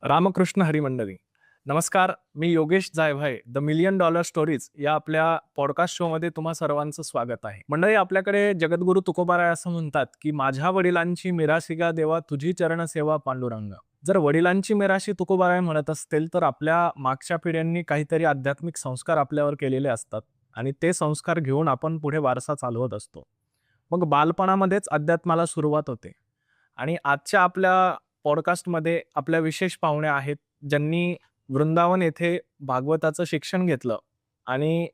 रामकृष्ण हरी मंडळी. नमस्कार, मी Yogesh Jaybhay the million dollar stories या आपल्या पॉडकास्ट शोमध्ये तुम्हा सर्वांचं स्वागत आहे. मंडळी, आपल्याकडे जगद्गुरु तुकोबाराय असं म्हणतात की माझ्या वडिलांची मिराशिगा देवा तुझी चरण सेवा पांडुरंग. जर वडिलांची मिराशी तुकोबाराय म्हणत असतील तर आपल्या मागच्या पिढ्यांनी काहीतरी आध्यात्मिक संस्कार आपल्यावर केलेले असतात आणि ते संस्कार घेऊन आपण पुढे वारसा चालवत असतो. मग बालपणामध्येच अध्यात्माला सुरुवात होते आणि आजच्या आपल्या पॉडकास्टमध्ये आपल्या विशेष पाहुण्या आहेत, ज्यांनी वृंदावन येथे भागवताचं शिक्षण घेतलं आणि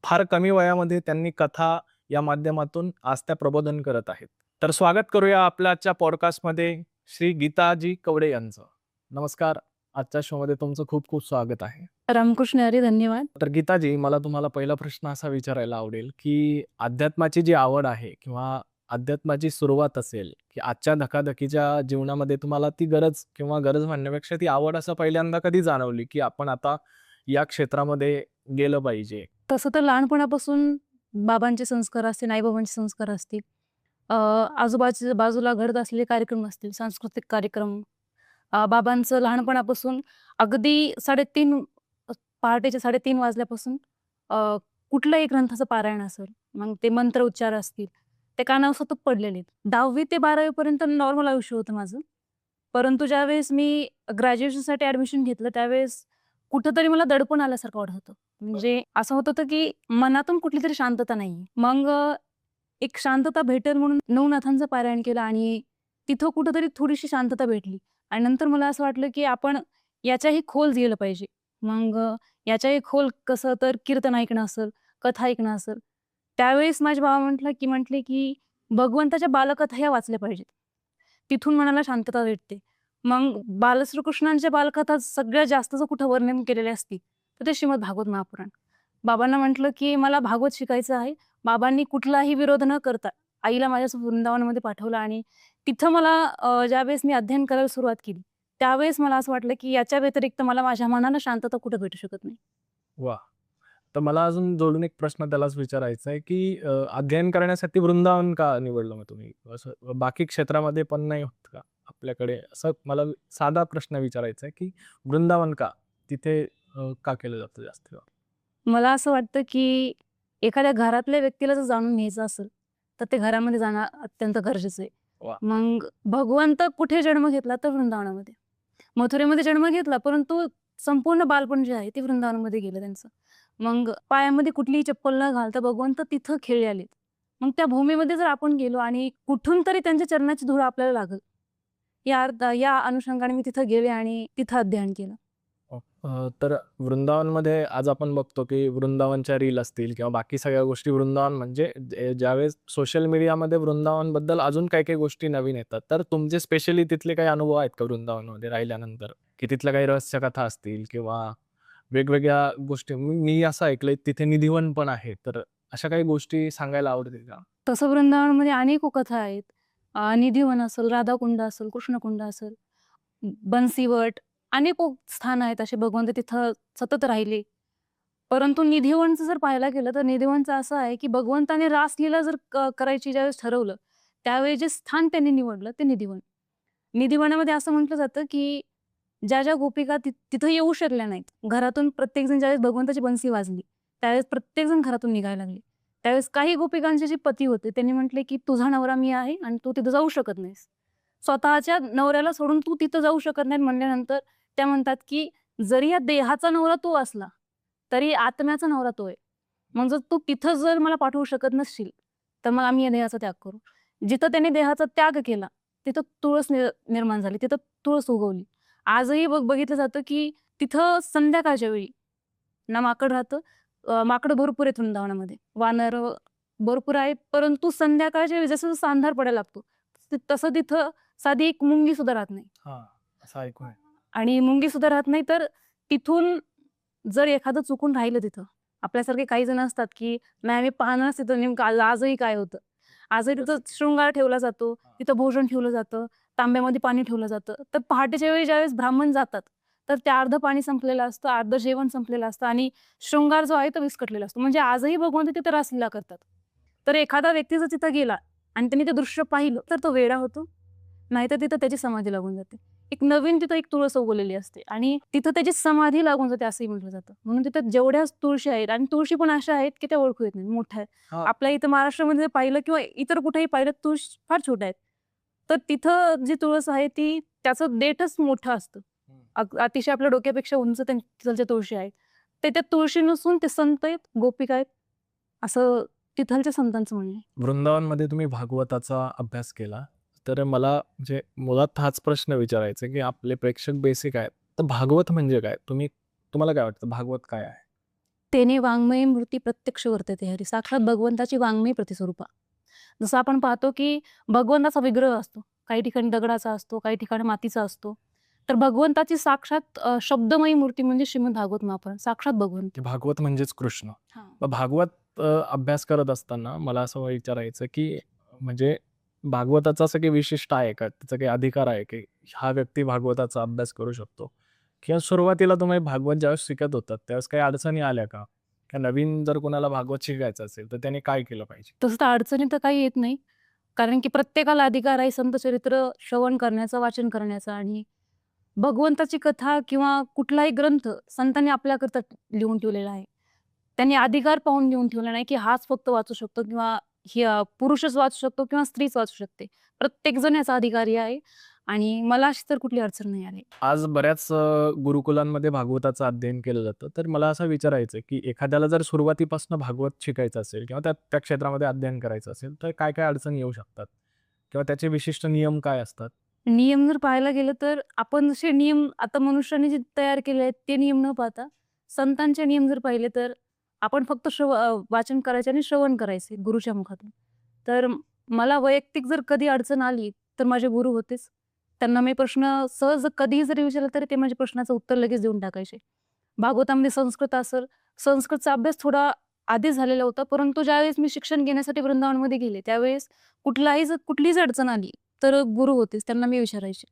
फार कमी वयामध्ये त्यांनी कथा या माध्यमातून आज त्या प्रबोधन करत आहेत. तर स्वागत करूया आपल्या आजच्या पॉडकास्टमध्ये श्री गीताजी कवडे यांचं. नमस्कार, आजच्या शोमध्ये तुमचं खूप खूप स्वागत आहे. रामकृष्ण हरी, धन्यवाद. तर गीताजी, मला तुम्हाला पहिला प्रश्न असा विचारायला आवडेल की अध्यात्माची जी आवड आहे किंवा अध्यात्माची सुरुवात असेल की आजच्या धकाधकीच्या जीवनामध्ये तुम्हाला ती गरज किंवा गरज म्हणण्यापेक्षा ती आवड असं पहिल्यांदा कधी जाणवली की आपण आता या क्षेत्रामध्ये गेलं पाहिजे? तसं तर लहानपणापासून बाबांचे संस्कार असतील, आईबाबांचे संस्कार असतील, बाजूला घडत असलेले कार्यक्रम असतील, सांस्कृतिक कार्यक्रम, बाबांचं लहानपणापासून अगदी 3:30 पहाटेचे 3:30 वाजल्यापासून कुठल्याही ग्रंथाचं पारायण असेल, मग ते मंत्र उच्चार असतील, ते कानावर सतत पडलेले आहेत. 10वी ते 12वी पर्यंत नॉर्मल आयुष्य होतं माझं. परंतु ज्यावेळेस मी ग्रॅज्युएशनसाठी ॲडमिशन घेतलं त्यावेळेस कुठेतरी मला दडपण आल्यासारखं वाटत होतं. म्हणजे असं होत होतं की मनातून कुठली तरी शांतता नाही. मग एक शांतता भेटेल म्हणून नवनाथांचं पारायण केलं आणि तिथं कुठेतरी थोडीशी शांतता भेटली आणि नंतर मला असं वाटलं की आपण याच्याही खोल गेलं पाहिजे. मग याच्याही खोल कसं, तर कीर्तन ऐकणं असेल, कथा ऐकणं असेल. त्यावेळेस माझे बाबा म्हटले की भगवंताच्या बालकथा ह्या वाचल्या पाहिजेत. तिथून मनाला शांतता भेटते. मग श्रीकृष्णांच्या बालकथा सगळ्यात जास्त जर कुठं वर्णन केलेले असतील तर ते श्रीमद भागवत महापुराण. बाबांना म्हटलं की मला भागवत शिकायचं आहे. बाबांनी कुठलाही विरोध न करता आईला माझ्यासोबत वृंदावनमध्ये पाठवलं आणि तिथं मला ज्यावेळेस मी अध्ययन करायला सुरुवात केली त्यावेळेस मला असं वाटलं की याच्या व्यतिरिक्त मला माझ्या मनाला शांतता कुठं भेटू शकत नाही. वा. तर मला अजून जोडून एक प्रश्न त्यालाच विचारायचा आहे की अध्ययन करण्यासाठी वृंदावन का निवडलं मग तुम्ही? असं बाकी क्षेत्रामध्ये पण नाही होत का आपल्याकडे? असं मला साधा प्रश्न विचारायचा आहे की वृंदावन का? तिथे का केलं जातं जास्त? मला असं वाटतं की एखाद्या घरातल्या व्यक्तीला जर जाणून घ्यायचं असेल तर ते घरामध्ये जाणं अत्यंत गरजेचं आहे. वा. मग भगवंत कुठे जन्म घेतला तर वृंदावनामध्ये. मथुरेमध्ये जन्म घेतला परंतु संपूर्ण बालपण जे आहे ते वृंदावनामध्ये गेलं त्यांचं. मग पायामध्ये कुठलीही चप्पल न घालता भगवंत तिथं खेळले आलेत. मग त्या भूमीमध्ये जर आपण गेलो आणि कुठून तरी त्यांच्या चरणाची धूळ आपल्याला लागल, या अनुषंगाने मी तिथं गेले आणि तिथं अध्ययन केलं. तर वृंदावनमध्ये आज आपण बघतो की वृंदावनच्या रील असतील किंवा बाकी सगळ्या गोष्टी, वृंदावन म्हणजे ज्यावेळेस सोशल मीडियामध्ये वृंदावनबद्दल अजून काही काही गोष्टी नवीन येतात, तर तुमचे स्पेशली तिथले काही अनुभव आहेत का वृंदावनमध्ये राहिल्यानंतर? की तिथल्या काही रहस्य कथा असतील किंवा वेगवेगळ्या गोष्टी? मी असं ऐकलंय तिथे निधिवन पण आहे, तर अशा काही गोष्टी सांगायला आवडतील का? तसं वृंदावनमध्ये अनेक कथा आहेत. निधिवन असेल, राधाकुंड असेल, कृष्णकुंड असेल, बन्सीवट, अनेक स्थान आहेत असे भगवंत तिथं सतत राहिले. परंतु निधिवनचं जर पाहायला गेलं तर निधिवनचं असं आहे की भगवंताने रासलीला जर करायची ज्यावेळेस ठरवलं त्यावेळी जे स्थान त्यांनी निवडलं ते निधिवन. निधिवनामध्ये असं म्हटलं जातं की ज्या गोपिका तिथं येऊ शकल्या नाहीत, घरातून प्रत्येकजण ज्यावेळेस भगवंताची बन्सी वाजली त्यावेळेस प्रत्येकजण घरातून निघायला लागले. त्यावेळेस काही गोपिकांचे जे पती होते त्यांनी म्हटले की तुझा नवरा मी आहे आणि तू तिथं जाऊ शकत नाहीस. स्वतःच्या नवऱ्याला सोडून तू तिथं जाऊ शकत नाही म्हणल्यानंतर त्या म्हणतात की जरी या देहाचा नवरा तू असला तरी आत्म्याचा नवरा तो आहे. मग जर तू तिथं जर मला पाठवू शकत नसशील तर मग आम्ही या देहाचा त्याग करू. जिथं त्यांनी देहाचा त्याग केला तिथं तुळस निर्माण झाली, तिथं तुळस उगवली. आजही बघितलं जातं की तिथं संध्याकाळच्या वेळी ना माकड राहतं. माकडं भरपूर आहेत वृंदावनामध्ये, वानर भरपूर आहेत, परंतु संध्याकाळच्या वेळी जसं जसं अंधार पडायला लागतो तसं तिथं साधी एक मुंगी सुद्धा राहत नाही. असं ऐकून आहे. आणि मुंगी सुद्धा राहत नाही. तर तिथून जर एखादं चुकून राहिलं तिथं, आपल्यासारखे काही जण असतात की नाही आम्ही पाहणारच तिथं नेमकं आजही काय होतं. आजही तिथं शृंगार ठेवला जातो, तिथं भोजन ठेवलं जातं, तांब्यामध्ये पाणी ठेवलं जातं. तर पहाटेच्या वेळी ज्यावेळेस ब्राह्मण जातात तर ते अर्धं पाणी संपलेलं असतं, अर्धं जेवण संपलेलं असतं आणि शृंगार जो आहे तो विस्कटलेला असतो. म्हणजे आजही भगवंत तिथे रासलीला करतात. तर एखादा व्यक्ती जर तिथं गेला आणि त्यांनी ते दृश्य पाहिलं तर तो वेडा होतो, नाहीतर तिथं त्याची समाधी लागून जाते. एक नवीन तिथं एक तुळस उगवलेली असते आणि तिथं त्याची समाधी लागून जाते असंही म्हटलं जातं. म्हणून तिथं जेवढ्याच तुळशी आहेत आणि तुळशी पण अशा आहेत की त्या ओळखू येत नाही, मोठ्या आहेत. हा. आपल्या इथं महाराष्ट्रामध्ये जर पाहिलं किंवा इतर कुठेही पाहिलं तुळस फार छोट्या आहेत. तर तिथं जी तुळस आहे ती त्याचं देठच मोठं असतं. अतिशय आपल्या डोक्यापेक्षा उंच तिथलच्या तुळशी आहेत. ते त्या तुळशी नसून ते संत आहेत, गोपिका आहेत, असं तिथलच्या संतांचं म्हणणं आहे. वृंदावनमध्ये तुम्ही भागवताचा अभ्यास केला, तर मला म्हणजे मुळात हाच प्रश्न विचारायचा आहे, की आपले प्रेक्षक बेसिक आहेत. तर भागवत म्हणजे काय? तुम्हाला काय वाटतं भागवत काय आहे? तेने वाङ्मयी मूर्ती प्रत्यक्ष वर्तते हरी. साक्षात भगवंताची वाङ्मयी प्रतिस्वरूपा. जसं आपण पाहतो की भगवंताचा विग्रह असतो. काही ठिकाणी दगडाचा असतो, काही ठिकाणी मातीचा असतो. तर भगवंताची साक्षात शब्दमयी मूर्ती म्हणजे श्रीमद भागवत महापुराण. साक्षात भगवंत. की भागवत म्हणजेच कृष्ण. हां. मग भागवत अभ्यास करत असताना मला असं विचारायचं, की म्हणजे भागवताचं असं काही विशिष्ट आहे का? त्याचा काही अधिकार आहे, की हा व्यक्ती भागवताचा अभ्यास करू शकतो? किंवा सुरुवातीला तुम्ही भागवत ज्यावेळेस शिकत होतात, त्यावेळेस काही अडचणी आल्या का? का नवीन जर कोणाला भागवत शिकायचं असेल, तर त्याने काय केलं पाहिजे? तसं तर अडचणी तर काही येत नाही. कारण की प्रत्येकाला अधिकार आहे संत चरित्र श्रवण करण्याचा, वाचन करण्याचा आणि भगवंताची कथा किंवा कुठलाही ग्रंथ संतांनी आपल्याकरता लिहून ठेवलेला आहे. त्यांनी अधिकार पाहून लिहून ठेवला नाही, की हाच फक्त वाचू शकतो किंवा पुरुषच वाचू शकतो किंवा स्त्रीच वाचू शकते. प्रत्येकजण याचा अधिकारी आहे आणि मला अशी तर कुठली अडचण नाही आली. आज बऱ्याच गुरुकुलांमध्ये भागवताचं अध्ययन केलं जातं. तर मला असं विचारायचं आहे, की एखाद्याला जर सुरुवातीपासून भागवत शिकायचं असेल किंवा त्या क्षेत्रामध्ये अध्ययन करायचं असेल, तर काय-काय अडचणी येऊ शकतात? किंवा त्याचे विशिष्ट नियम काय असतात? नियम जर पाहायला गेलं तर आपण जसे नियम आता मनुष्याने जे तयार केले आहेत ते नियम न पाहता संतांचे नियम जर पाहिले तर आपण फक्त वाचन करायचे आणि श्रवण करायचे गुरुच्या मुखातून. तर मला वैयक्तिक जर कधी अडचण आली तर माझे गुरु होतेच. त्यांना मी प्रश्न सहज कधीही जरी विचारला तरी ते माझ्या प्रश्नाचं उत्तर लगेच देऊन टाकायचे. भागवतामध्ये संस्कृत असेल, संस्कृतचा अभ्यास थोडा आधी झालेला होता. परंतु ज्यावेळेस मी शिक्षण घेण्यासाठी वृंदावनमध्ये गेले त्यावेळेस कुठलीच अडचण आली तर गुरु होतेच. त्यांना मी विचारायचे.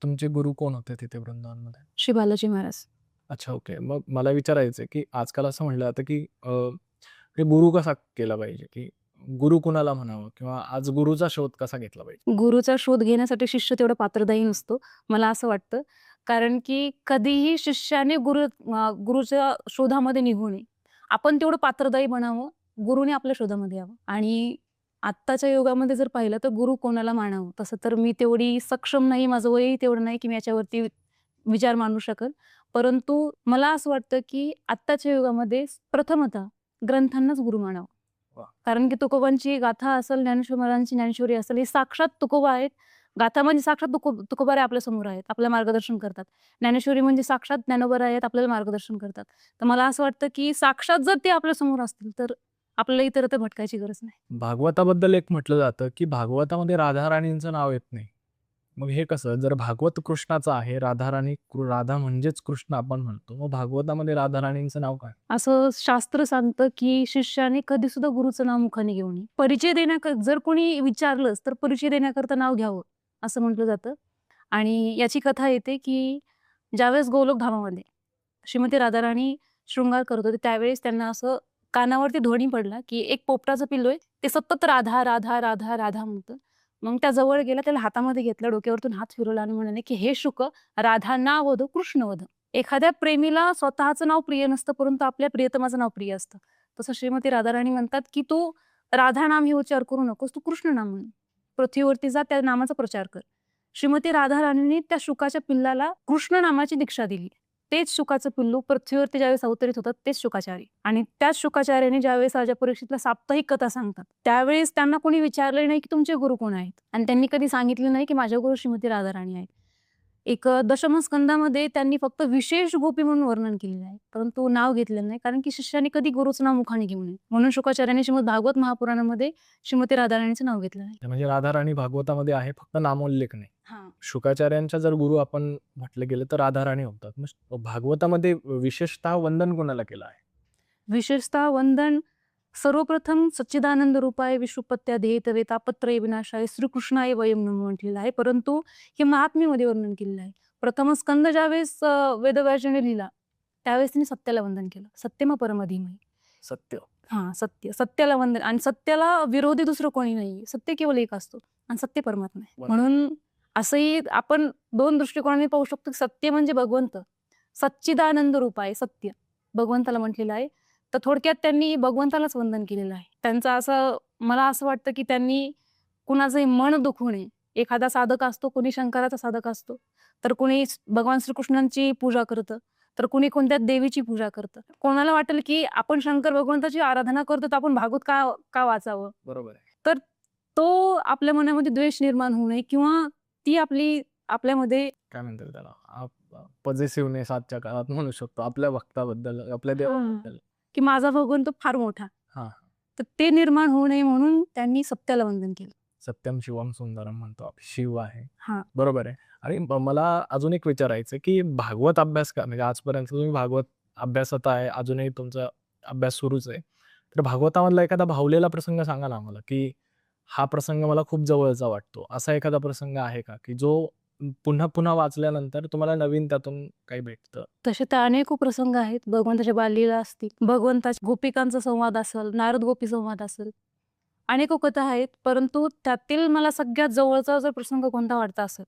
तुमचे गुरु कोण होते तिथे वृंदावनमध्ये? श्री बालाजी महाराज. अच्छा, ओके. मग मला विचारायचं आहे, की आजकाल असं म्हटलं जातं, की हे गुरु कसा केला पाहिजे, की गुरु कुणाला म्हणावं किंवा आज गुरुचा शोध कसा घेतला पाहिजे? गुरुचा शोध घेण्यासाठी शिष्य तेवढा पात्रदायी नसतो, मला असं वाटतं. कारण की कधीही शिष्याने गुरुच्या शोधामध्ये निघू नये. आपण तेवढं पात्रदायी बनावं, गुरुने आपल्या शोधामध्ये यावं. आणि आत्ताच्या युगामध्ये जर पाहिलं तर गुरु कोणाला मानावं. तसं तर मी तेवढी सक्षम नाही, माझं वयही तेवढं नाही, की मी याच्यावरती विचार मांडू शकेल. परंतु मला असं वाटतं, की आत्ताच्या युगामध्ये प्रथमतः ग्रंथांनाच गुरु मानावं. वाह! कारण की तुकोबांची गाथा असेल, ज्ञानेश्वर महाराजांची ज्ञानेश्वरी असेल, हे साक्षात तुकोबा आहेत. गाथा म्हणजे साक्षात तुकोबा आपल्या समोर आहेत, आपल्याला मार्गदर्शन करतात. ज्ञानेश्वरी म्हणजे साक्षात ज्ञानोबा आहेत, आपल्याला मार्गदर्शन करतात. तर मला असं वाटतं, की साक्षात जर ते आपल्या समोर असतील, तर आपल्याला इतरत्र भटकायची गरज नाही. भागवताबद्दल एक म्हटलं जातं, की भागवतामध्ये राधा-राणींचं नाव येत नाही. मग हे कसं? जर भागवत कृष्णाचं आहे, राधा म्हणजेच कृष्ण आपण म्हणतो. मग भागवतामध्ये राधा-राणींचं नाव काय? असं शास्त्र सांगतं, की शिष्याने कधीसुद्धा गुरुचं नाव मुखाने घेऊ नये. जर कोणी विचारलंच, तर परिचय देण्याकरता नाव घ्यावं, असं म्हटलं जातं. आणि याची कथा येते, की ज्यावेळेस गोलोकधामामध्ये श्रीमती राधाराणी शृंगार करत होते, त्यावेळेस त्यांना असं कानावरती ध्वनी पडला, की एक पोपटाचं पिल्लू आहे, ते सतत राधा, राधा, राधा, राधा म्हणतं. मग त्या जवळ गेला, त्याला हातामध्ये घेतलं, डोक्यावरतून हात फिरवला आणि म्हणाले, की "हे शुक, राधा ना वध, कृष्ण वध." एखाद्या प्रेमीला स्वतःचं नाव प्रिय नसतं, परंतु आपल्या प्रियतमाचं नाव प्रिय असतं. तसं श्रीमती राधाराणी म्हणतात, की "तू राधा नाम हे उच्चार करू नकोस, तू कृष्ण नाम म्हण. पृथ्वीवरती जा, त्या नामाचा प्रचार कर." श्रीमती राधाराणींनी त्या शुकाच्या पिल्लाला कृष्ण नामाची दीक्षा दिली. तेच शुकाचं पिल्लू पृथ्वीवरती ज्यावेळेस अवतरित होतात तेच शुकाचार्य. आणि त्याच शुकाचार्याने ज्यावेळेस राजा परीक्षितला साप्ताहिक कथा सांगतात, त्यावेळेस त्यांना कोणी विचारलं नाही, की तुमचे गुरु कोण आहेत? आणि त्यांनी कधी सांगितलं नाही, की माझे गुरु श्रीमती राधाराणी आहेत. एक दशमस्कंदामध्ये त्यांनी फक्त विशेष गोपी म्हणून वर्णन केलेलं आहे, परंतु नाव घेतलेलं नाही. कारण की शिष्याने कधी गुरुचं नाव मुखाने घेऊ नये. म्हणून शुकाचार्याने श्रीमद भागवत महापुराणामध्ये श्रीमती राधाराणीचं नाव घेतलं आहे. म्हणजे राधा-राणी भागवतामध्ये आहे, फक्त नामोल्लेख नाही. हां. शुकाचार्यांच्या जर गुरु आपण म्हटलं गेलं, तर राधा-राणी होतात. मग भागवतामध्ये विशेषतः वंदन कोणाला केलं आहे? विशेषतः वंदन सर्वप्रथम सच्चिदानंद रूपाय विश्वपत्याधेय तवे तापत्रय विनाशाय श्रीकृष्णाय वयम नमः म्हटलेलं आहे. परंतु हे महात्म्यामध्ये वर्णन केलेलं आहे. प्रथम स्कंद ज्यावेळेस वेदव्यासाने लिहिला, त्यावेळेस त्यांनी सत्याला वंदन केलं. सत्यम परमधीमहि. सत्य. हां, सत्याला वंदन आणि सत्याला विरोधी दुसरं कोणी नाही. सत्य केवळ एक असतो आणि सत्य परमात्मा आहे. बरोबर. म्हणून असंही आपण 2 दृष्टिकोनाने पाहू शकतो, की सत्य म्हणजे भगवंत. सच्चिदानंद रूप आहे सत्य, भगवंताला म्हटलेलं आहे. तर थोडक्यात त्यांनी भगवंतालाच वंदन केलेलं आहे. त्यांचं असं मला असं वाटतं, की त्यांनी कुणाचंही मन दुखवू नये. एखादा साधक असतो, कोणी शंकराचा साधक असतो, तर कोणी भगवान श्रीकृष्णांची पूजा करतं, तर कोणी कोणत्या देवीची पूजा करतं. कोणाला वाटेल, की आपण शंकर भगवंताची आराधना करतो, तर आपण भागवत का का वाचावं? बरोबर आहे. तर तो आपल्या मनामध्ये द्वेष निर्माण होऊ नये किंवा ती आपल्यामध्ये काय म्हणतात त्याला, पॉझिटिव्हनेस आजच्या काळात म्हणू शकतो आपल्या भक्ताबद्दल, आपल्या देवाबद्दल. की माझा भगवंत फार मोठा. हां. तर ते निर्माण होऊ नये म्हणून त्यांनी सत्याला वंदन केलं. सत्यम शिवम सुंदरम म्हणतो आपण. शिव आहे. हां. बरोबर आहे. आणि मला अजून एक विचारायचं आहे, की भागवत अभ्यास म्हणजे आजपर्यंत तुम्ही भागवत अभ्यासात आहे, अजूनही तुमचा अभ्यास सुरूच आहे. तर भागवतामधला एखादा भावलेला प्रसंग सांगा ना आम्हाला, की हा प्रसंग मला खूप जवळचा वाटतो. असा एखादा प्रसंग आहे का, की जो पुन्हा-पुन्हा वाचल्यानंतर तुम्हाला नवीन त्यातून काही भेटतं? तसे तर अनेक प्रसंग आहेत. भगवंताच्या बाललीला असतील, भगवंताच्या गोपिकांचा संवाद असेल, नारद गोपी संवाद असेल. अनेक कथा आहेत, परंतु त्यातील मला सगळ्यात जवळचा जर प्रसंग कोणता वाटत असेल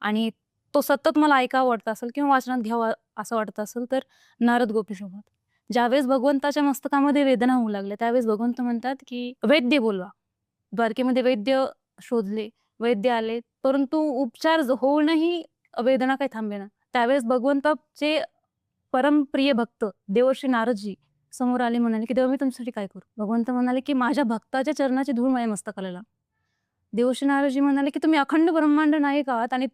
आणि तो सतत मला ऐकावा वाटत असेल किंवा वाचनात घ्यावा असं वाटत असेल, तर नारद गोपी संवाद. ज्यावेळेस भगवंताच्या मस्तकामध्ये वेदना होऊ लागल्या, त्यावेळेस भगवंत म्हणतात, की "वैद्य बोलवा." द्वारकेमध्ये वैद्य शोधले, वैद्य आले, परंतु उपचार होऊनही वेदना काही थांबेना. त्यावेळेस भगवंताचे परमप्रिय भक्त देवर्षी नारदजी समोर आले, म्हणाले, की "देवा, मी तुमच्यासाठी काय करू?" भगवंत म्हणाले, की "माझ्या भक्ताच्या चरणाची धूळ माझ्या मस्तकाला लाव." देवर्षी नारदजी म्हणाले, की "तुम्ही अखंड ब्रह्मांड नायक आहात आणि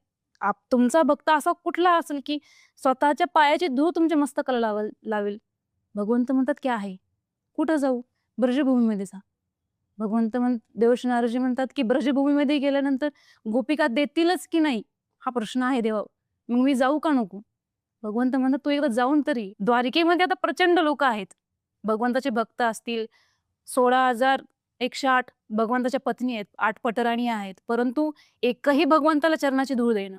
तुमचा भक्त असा कुठला असेल, की स्वतःच्या पायाची धूळ तुमच्या मस्तकाला लावेल?" भगवंत म्हणतात, की "आहे." "कुठं जाऊ?" "ब्रजभूमीमध्ये जा." देवर्षी नारदजी म्हणतात, की "ब्रजभूमीमध्ये गेल्यानंतर गोपिका देतीलच की नाही? हा प्रश्न आहे देवा. मग मी जाऊ का नको?" भगवंत म्हणतात, "तू एकदा जाऊन तरी ये." द्वारकेमध्ये आता प्रचंड लोकं आहेत. भगवंताचे भक्त असतील, 16,108 भगवंताच्या पत्नी आहेत, 8 पटराणी आहेत. परंतु एकही भगवंताला चरणाची धूळ देईना.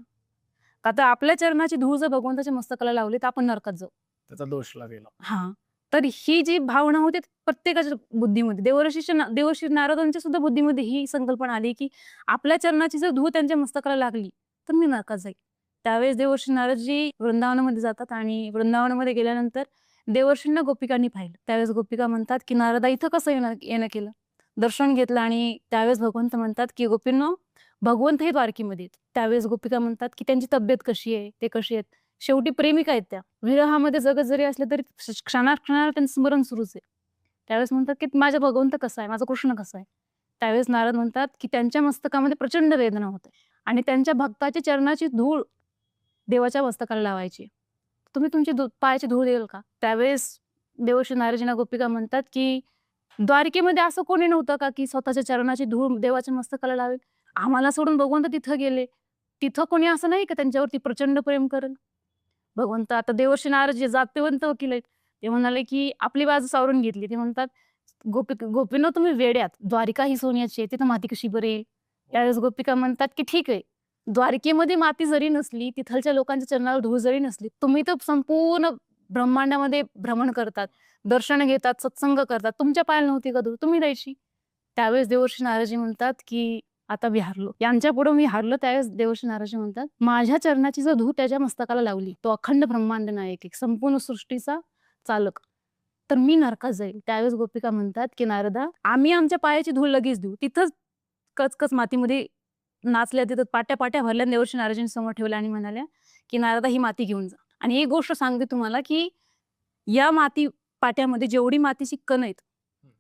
आता आपल्या चरणाची धूळ जर भगवंताच्या मस्तकाला लावली, तर आपण नरकात जाऊ. त्याचा दोष लागेल. हां. तर ही जी भावना होती ती प्रत्येकाच्या बुद्धीमध्ये देवर्षी नारदांच्या सुद्धा बुद्धीमध्ये ही संकल्पना आली, की आपल्या चरणाची जर धूळ त्यांच्या मस्तकाला लागली, तर मी नरकात जाईल. त्यावेळेस देवर्षी नारदजी वृंदावनामध्ये जातात आणि वृंदावनामध्ये गेल्यानंतर देवर्षींना गोपिकांनी पाहिलं. त्यावेळेस गोपिका म्हणतात, की "नारदा इथं कसं येणं येणं केलं?" दर्शन घेतलं आणि त्यावेळेस भगवंत म्हणतात, की "गोपींनो, भगवंत हे द्वारकेमध्ये आहेत." त्यावेळेस गोपिका म्हणतात, की "त्यांची तब्येत कशी आहे? ते कसे आहेत?" शेवटी प्रेमिका आहेत त्या. विरहामध्ये जगत जरी असले तरी क्षणाक्षणाला त्यांचं स्मरण सुरूच आहे. त्यावेळेस म्हणतात, की "माझा भगवंत कसा आहे? माझा कृष्ण कसा आहे?" त्यावेळेस नारद म्हणतात, की "त्यांच्या मस्तकामध्ये प्रचंड वेदना होते आणि त्यांच्या भक्ताच्या चरणाची धूळ देवाच्या मस्तकाला लावायची. तुम्ही तुमची पायाची धूळ देईल का?" त्यावेळेस देवर्षी नारदजींना गोपिका म्हणतात, की "द्वारकेमध्ये असं कोणी नव्हतं का, की स्वतःच्या चरणाची धूळ देवाच्या मस्तकाला लावेल? आम्हाला सोडून भगवंत तिथं गेले. तिथं कोणी असं नाही का त्यांच्यावरती प्रचंड प्रेम करेल?" भगवंत आता देवर्षी नारद जे जातीवंत वकील आहेत, ते म्हणाले, की आपली बाजू सावरून घेतली. ते म्हणतात, गोपींनो, तुम्ही वेड्यात. द्वारिका ही सोन्याची आहे, तिथं माती कशी बरं येईल?" त्यावेळेस गोपिका म्हणतात, की "ठीक आहे. द्वारकेमध्ये माती जरी नसली, तिथलच्या लोकांच्या चरणावर धूळ जरी नसली, तुम्ही तर संपूर्ण ब्रह्मांडामध्ये भ्रमण करतात, दर्शन घेतात, सत्संग करतात. तुमच्या पायाला नव्हती का धूळ? तुम्ही द्यायची." त्यावेळेस देवर्षी नारदजी म्हणतात, की "आता मी हारलो. यांच्यापुढे मी हारलो." त्यावेळेस देवर्षी नारदजी म्हणतात, "माझ्या चरणाची जर धूळ त्याच्या मस्तकाला लावली, तो अखंड ब्रह्मांड नायक आहे, संपूर्ण सृष्टीचा चालक, तर मी नरकात जाईल." त्यावेळेस गोपिका म्हणतात, की "नारदा, आम्ही आमच्या पायाची धूळ लगेच देऊ." तिथंच कचकच मातीमध्ये नाचल्या, तिथं पाट्या भरल्या देवर्षी नारदजींसमोर ठेवल्या आणि म्हणाल्या, की "नारदा, ही माती घेऊन जा." आणि एक गोष्ट सांगते तुम्हाला, की या माती पाट्यामध्ये जेवढी मातीची कण आहेत,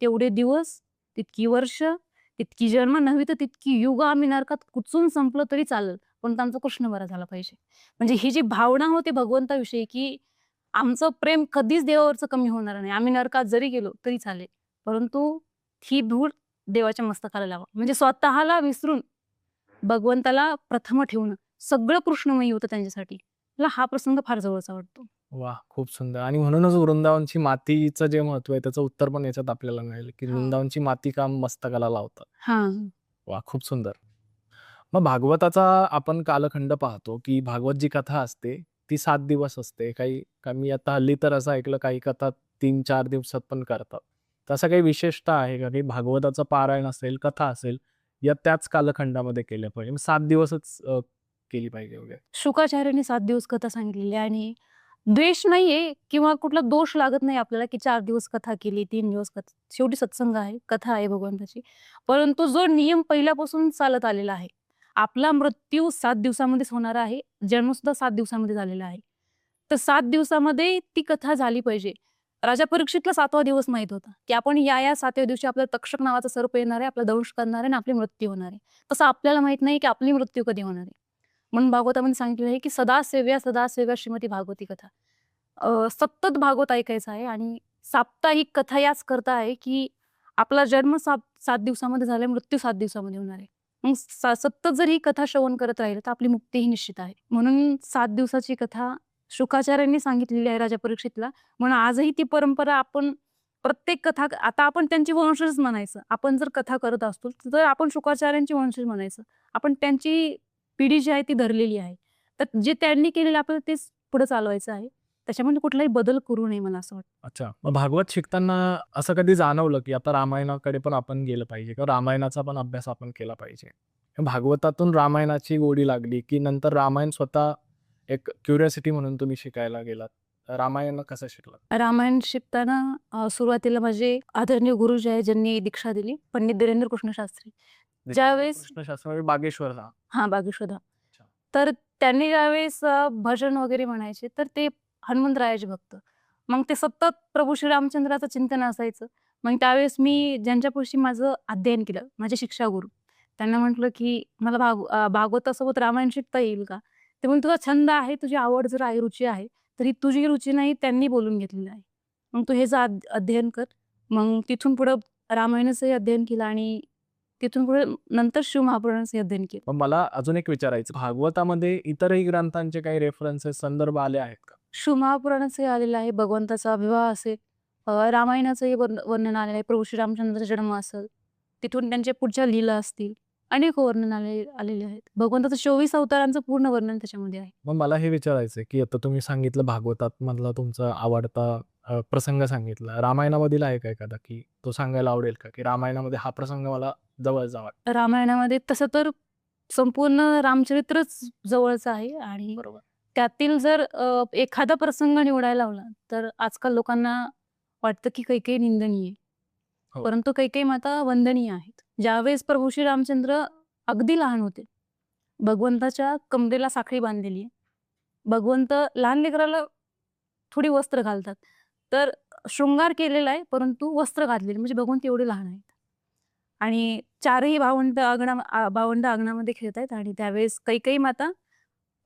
तेवढे दिवस, तितकी वर्ष, तितकी जन्म नव्हे तर तितकी युग आम्ही नरकात कुचून संपलं तरी चालेल, पण आमचा कृष्ण बरा झाला पाहिजे. म्हणजे ही जी भावना होती भगवंताविषयी, की आमचं प्रेम कधीच देवावरचं कमी होणार नाही. आम्ही नरकात जरी गेलो तरी चालेल, परंतु ही धूळ देवाच्या मस्तकाला लावा. म्हणजे स्वतःला विसरून भगवंताला प्रथम ठेवणं, सगळं कृष्णमयी होतं त्यांच्यासाठी. मला हा प्रसंग फार जवळचा वाटतो. वाह! खूप सुंदर. आणि म्हणूनच वृंदावनची मातीचं जे महत्त्व आहे त्याचं उत्तर पण याच्यात आपल्याला मिळेल, की हां. वृंदावनची माती का मस्तकाला लावतात. हां. वाह! खूप सुंदर. मग भागवताचा आपण कालखंड पाहतो, की भागवत जी कथा असते ती 7 दिवस असते. मी आता हल्ली तर असं ऐकलं काही कथा 3-4 दिवसात पण करतात. तसं काही विशेषता आहे का, की भागवताचं पारायण असेल, कथा असेल, या त्याच कालखंडामध्ये केल्या पाहिजे? 7 दिवसच केली पाहिजे वगैरे? शुकाचार्यांनी 7 दिवस कथा सांगितलेली आहे आणि द्वेष नाहीये किंवा कुठला दोष लागत नाही आपल्याला, की 4 दिवस कथा केली, 3 दिवस कथा. शेवटी सत्संग आहे, कथा आहे भगवंताची. परंतु जो नियम पहिल्यापासून चालत आलेला आहे. आपला मृत्यू 7 दिवसामध्येच होणार आहे. जन्मसुद्धा 7 दिवसामध्ये झालेला आहे. तर 7 दिवसामध्ये ती कथा झाली पाहिजे. राजा परीक्षितला 7वा दिवस माहीत होता, की आपण या 7व्या दिवशी आपल्याला तक्षक नावाचा सर्प येणार आहे, आपला दंश करणार आहे आणि आपली मृत्यू होणार आहे. तसं आपल्याला माहीत नाही, की आपली मृत्यू कधी होणार आहे. म्हणून भागवतामध्ये सांगितलेलं आहे, की सदा सेव्या श्रीमती भागवती कथा. सतत भागवत ऐकायचं आहे आणि साप्ताहिक कथा याच करता आहे, की आपला जन्म 7 दिवसामध्ये झाला, मृत्यू 7 दिवसामध्ये होणार आहे. मग सतत जर ही कथा श्रवण करत राहिलं, तर आपली मुक्तीही निश्चित आहे. म्हणून 7 दिवसाची कथा शुकाचार्यांनी सांगितलेली आहे राजा परीक्षितला. म्हणून आजही ती परंपरा आपण प्रत्येक कथा आता आपण त्यांची वंशज म्हणायचं. आपण जर कथा करत असतो, तर आपण शुकाचार्यांची वंशज म्हणायचं. आपण त्यांची पिढी जी आहे ती धरलेली आहे. तर जे त्यांनी केलेलं आपल्याला तेच पुढे चालवायचं आहे. त्याच्यामध्ये कुठलाही बदल करू नये मला असं वाटतं. अच्छा. मग भागवत शिकताना असं कधी जाणवलं, की आता रामायणाकडे पण आपण गेलं पाहिजे किंवा रामायणाचा पण अभ्यास आपण केला पाहिजे. भागवतातून रामायणाची गोडी लागली, की नंतर रामायण स्वतः एक क्युरिओसिटी म्हणून तुम्ही शिकायला गेलात. रामायण कसं शिकलात? रामायण शिकताना सुरुवातीला माझे आदरणीय गुरु जे आहे ज्यांनी दीक्षा दिली, पंडित धीरेंद्र कृष्ण शास्त्री. ज्यावेळेस कृष्णशास्त्री बागेश्वरला. हां, बागेश्वरला. अच्छा. तर त्यांनी ज्यावेळेस भजन वगैरे म्हणायचे, तर ते हनुमंतरायाचे भक्त. मग ते सतत प्रभू श्रीरामचंद्राचं चिंतन असायचं. मग त्यावेळेस मी ज्यांच्यापाशी माझं अध्ययन केलं, माझे शिक्षा गुरु. त्यांना म्हटलं, की मला भागवतासोबत रामायण शिकता येईल का? ते म्हणले, "तुझा छंद आहे, तुझी आवड जर आहे, रुची आहे, तर ही तुझी रुची नाही, त्यांनी बोलून घेतलेलं आहे. मग तू हे जा अध्ययन कर." मग तिथून पुढं रामायणाचंही अध्ययन केलं आणि तिथून पुढे नंतर शिवमहापुराणाचंही अध्ययन केलं. मग मला अजून एक विचारायचं, भागवतामध्ये इतरही ग्रंथांचे काही रेफरन्सेस, संदर्भ आले आहेत का? शिवमहापुराणाचंही आलेलं आहे, भगवंताचा विवाह असेल, रामायणाचंही वर्णन आलेलं आहे, प्रभू श्रीरामचंद्राचा जन्म असेल, तिथून त्यांच्या पुढच्या लीला असतील, अनेक वर्णन आलेले आहेत. भगवंताचं 24 अवतारांचं पूर्ण वर्णन त्याच्यामध्ये आहे. मग मला हे विचारायचं आहे, की आता तुम्ही सांगितलं भागवतात मधला तुमचा आवडता प्रसंग सांगितला. रामायणामधील आहे का एखादा, की तो सांगायला आवडेल का? की रामायणामध्ये हा प्रसंग मला जवळचा वाटला. रामायणामध्ये तसं तर संपूर्ण रामचरित्रच जवळचं आहे आणि बरोबर. त्यातील जर एखादा प्रसंग निवडायला लावला, तर आजकाल लोकांना वाटतं की कैकेयी निंदनीय आहे. हो. परंतु कैकेयी माता वंदनीय आहेत. ज्यावेळेस प्रभू श्री रामचंद्र अगदी लहान होते, भगवंताच्या कमरेला साखळी बांधलेली आहे. भगवंत लहान लेकराला थोडी वस्त्र घालतात. तर शृंगार केलेला आहे, परंतु वस्त्र घातलेले म्हणजे भगवंत एवढे लहान आहेत. आणि 4ही भावंड अंगणामध्ये खेळतायत आणि त्यावेळेस कैकेयी माता